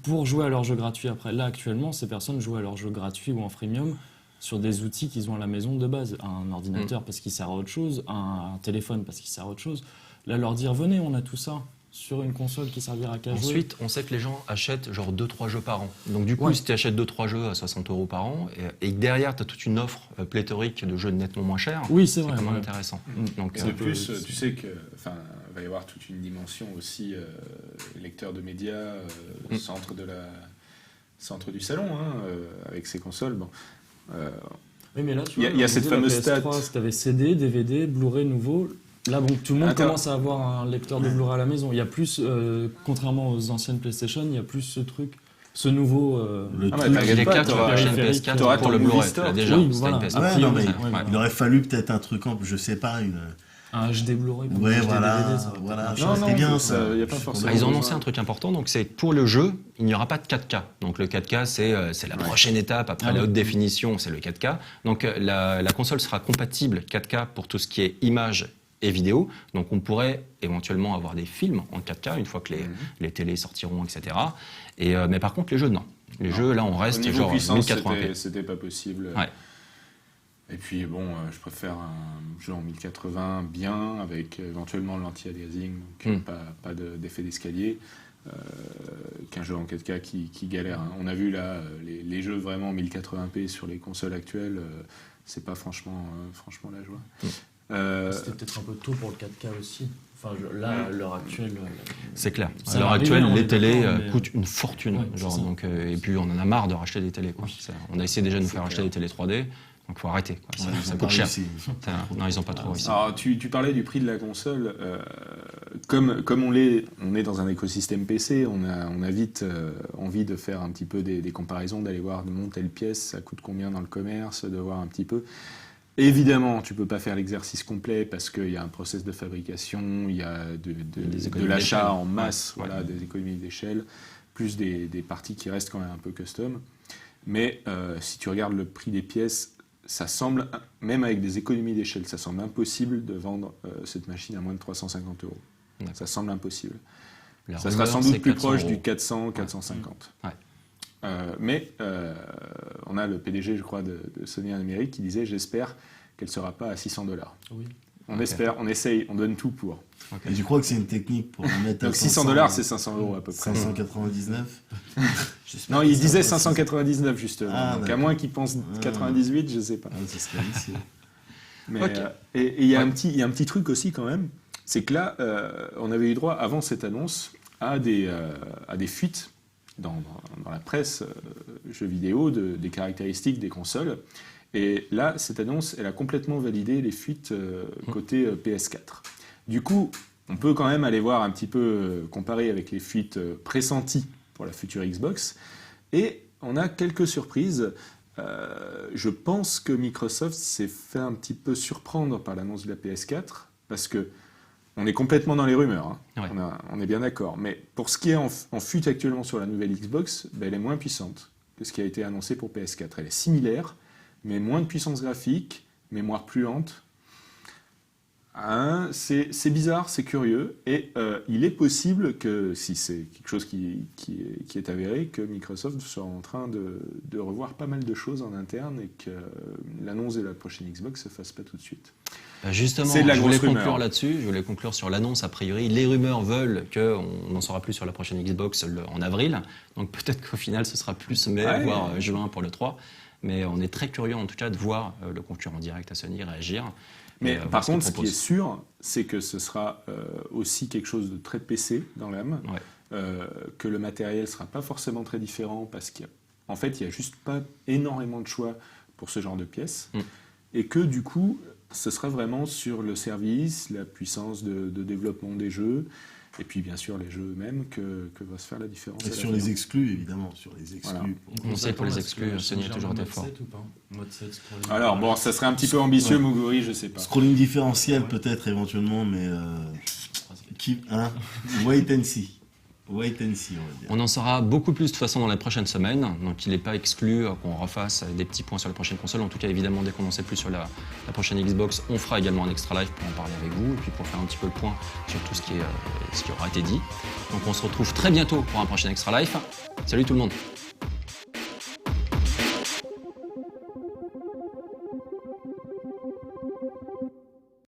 Pour jouer à leurs jeux gratuits après. Là, actuellement, ces personnes jouent à leurs jeux gratuits ou en freemium sur des outils qu'ils ont à la maison de base. Un ordinateur parce qu'il sert à autre chose, un téléphone parce qu'il sert à autre chose. Là, leur dire, venez, on a tout ça sur une console qui servira qu'à jouer. Ensuite, on sait que les gens achètent genre 2-3 jeux par an. Donc du coup, Ouais. si tu achètes 2-3 jeux à 60 € par an, et que derrière, tu as toute une offre pléthorique de jeux nettement moins chers, Oui, c'est c'est vrai. quand même ouais. intéressant. Mm. Donc, De plus, tu sais que, enfin, va y avoir toute une dimension aussi lecteur de médias, centre du salon, avec ces consoles. Bon, Oui, mais là, tu Il y a- vois, il y a on cette disait, la fameuse PS3, stat. si t'avais CD, DVD, Blu-ray nouveau, là, bon, tout le monde Attends. commence à avoir un lecteur de Blu-ray à la maison. Il y a plus, contrairement aux anciennes PlayStation, il y a plus ce truc, ce nouveau... Le Ah, truc- mais il y a des pas, cas qui t'auras- achètent une périphérique, PS4 t'auras pour ton le movie Blu-ray. store, Déjà, oui, si t'as voilà. une PS4. Ouais, non, mais Ouais, il aurait fallu peut-être un truc il aurait fallu peut-être un truc Un HD Blu-ray pour Ouais, acheter voilà, des DVD, ça va voilà. peut-être Non, marcher. c'était bien, ça. Il n'y a pas forcément. Ils ont besoin. annoncé un truc important, donc c'est pour le jeu, il n'y aura pas de 4K. Donc le 4K, c'est la prochaine étape après la haute définition, c'est le 4K. Donc la console sera compatible 4K pour tout ce qui est image et vidéo. Donc on pourrait éventuellement avoir des films en 4K une fois que les télés sortiront, etc. Mais par contre les jeux, non. Les jeux, là, on Au reste niveau genre puissance, 1080p. c'était pas possible. Ouais. Et puis bon, je préfère un jeu en 1080 bien, avec éventuellement l'anti-aliasing, donc pas d'effet d'escalier, qu'un jeu en 4K qui galère. Hein. On a vu là, les jeux vraiment en 1080p sur les consoles actuelles, c'est pas franchement la joie. C'était peut-être un peu tôt pour le 4K aussi. Enfin, là, à l'heure actuelle. C'est clair. Ça À l'heure va actuelle, arriver, on les est télés d'accord, mais- coûtent une fortune. Ouais, c'est genre, ça. donc, et puis on en a marre de racheter des télés. Quoi. On a essayé déjà de nous faire acheter des télés 3D, donc il faut arrêter. Quoi. Ça, Ouais, ils ça ont coûte pas cher. réussi. Non, ils n'ont pas trop réussi. Alors, tu parlais du prix de la console. Comme on est dans un écosystème PC, on a vite envie de faire un petit peu des comparaisons, d'aller voir telle pièce, ça coûte combien dans le commerce, de voir un petit peu. Évidemment, tu peux pas faire l'exercice complet parce qu'il y a un process de fabrication, il y a Des de économies l'achat d'échelle. en masse, Ouais. voilà, des économies d'échelle, plus des parties qui restent quand même un peu custom. Mais si tu regardes le prix des pièces, ça semble, même avec des économies d'échelle, ça semble impossible de vendre cette machine à moins de 350 €. D'accord. Ça semble impossible. La Ça sera rumeur, sans c'est doute plus 400 proche €. du 400, 450. Ouais. Mais on a le PDG, je crois, de Sony en Amérique qui disait « J'espère qu'elle ne sera pas à 600 $. Oui. On espère, on essaye, on donne tout pour. Et je crois que c'est une technique pour la mettre à Donc 600 $, c'est 500 € à peu près. 599. Non, il disait 599 justement. Ah, Donc à d'accord. moins qu'il pense 98, je sais pas. Ah, ça serait ici. Mais, Ok. et il y a un petit truc aussi quand même, c'est que là, on avait eu droit avant cette annonce à des fuites dans la presse jeux vidéo des caractéristiques des consoles. Et là, cette annonce, elle a complètement validé les fuites côté PS4. Du coup, on peut quand même aller voir un petit peu comparer avec les fuites pressenties pour la future Xbox. Et on a quelques surprises. Je pense que Microsoft s'est fait un petit peu surprendre par l'annonce de la PS4 parce que on est complètement dans les rumeurs, hein. Ouais. On est bien d'accord. Mais pour ce qui est en fuite actuellement sur la nouvelle Xbox, ben, elle est moins puissante que ce qui a été annoncé pour PS4. Elle est similaire, mais moins de puissance graphique, mémoire plus lente. Hein, c'est bizarre, c'est curieux, et il est possible que, si c'est quelque chose qui est avéré, que Microsoft soit en train de revoir pas mal de choses en interne et que l'annonce de la prochaine Xbox se fasse pas tout de suite. Justement, C'est de la je voulais grosse conclure rumeur. là-dessus. Je voulais conclure sur l'annonce. A priori, les rumeurs veulent qu'on n'en saura plus sur la prochaine Xbox en avril. Donc peut-être qu'au final, ce sera plus mai, Ouais. voire juin pour le 3. Mais on est très curieux en tout cas de voir le concurrent direct à Sony réagir. Mais Et, voir par ce qu'il contre, ce qui est propose. sûr, c'est que ce sera aussi quelque chose de très PC dans l'âme, Ouais. que le matériel sera pas forcément très différent parce qu'en fait, il n'y a juste pas énormément de choix pour ce genre de pièces, et que du coup, ce sera vraiment sur le service, la puissance de développement des jeux, et puis bien sûr les jeux eux-mêmes que va se faire la différence. Et à sur l'avenir. les exclus, évidemment, sur les exclus. Voilà. On sait pour les exclus, Sony a toujours été fort. Mode 7, scrolling. Alors bon, ça serait un petit peu ambitieux, Moguri, je sais pas. Scrolling différentiel peut-être éventuellement, mais wait and see. Wait and see, on va dire. On en saura beaucoup plus de toute façon dans la prochaine semaine, donc il n'est pas exclu qu'on refasse des petits points sur la prochaine console. En tout cas, évidemment, dès qu'on en sait plus sur la prochaine Xbox, on fera également un extra live pour en parler avec vous et puis pour faire un petit peu le point sur tout ce qui aura été dit. Donc on se retrouve très bientôt pour un prochain extra live. Salut tout le monde!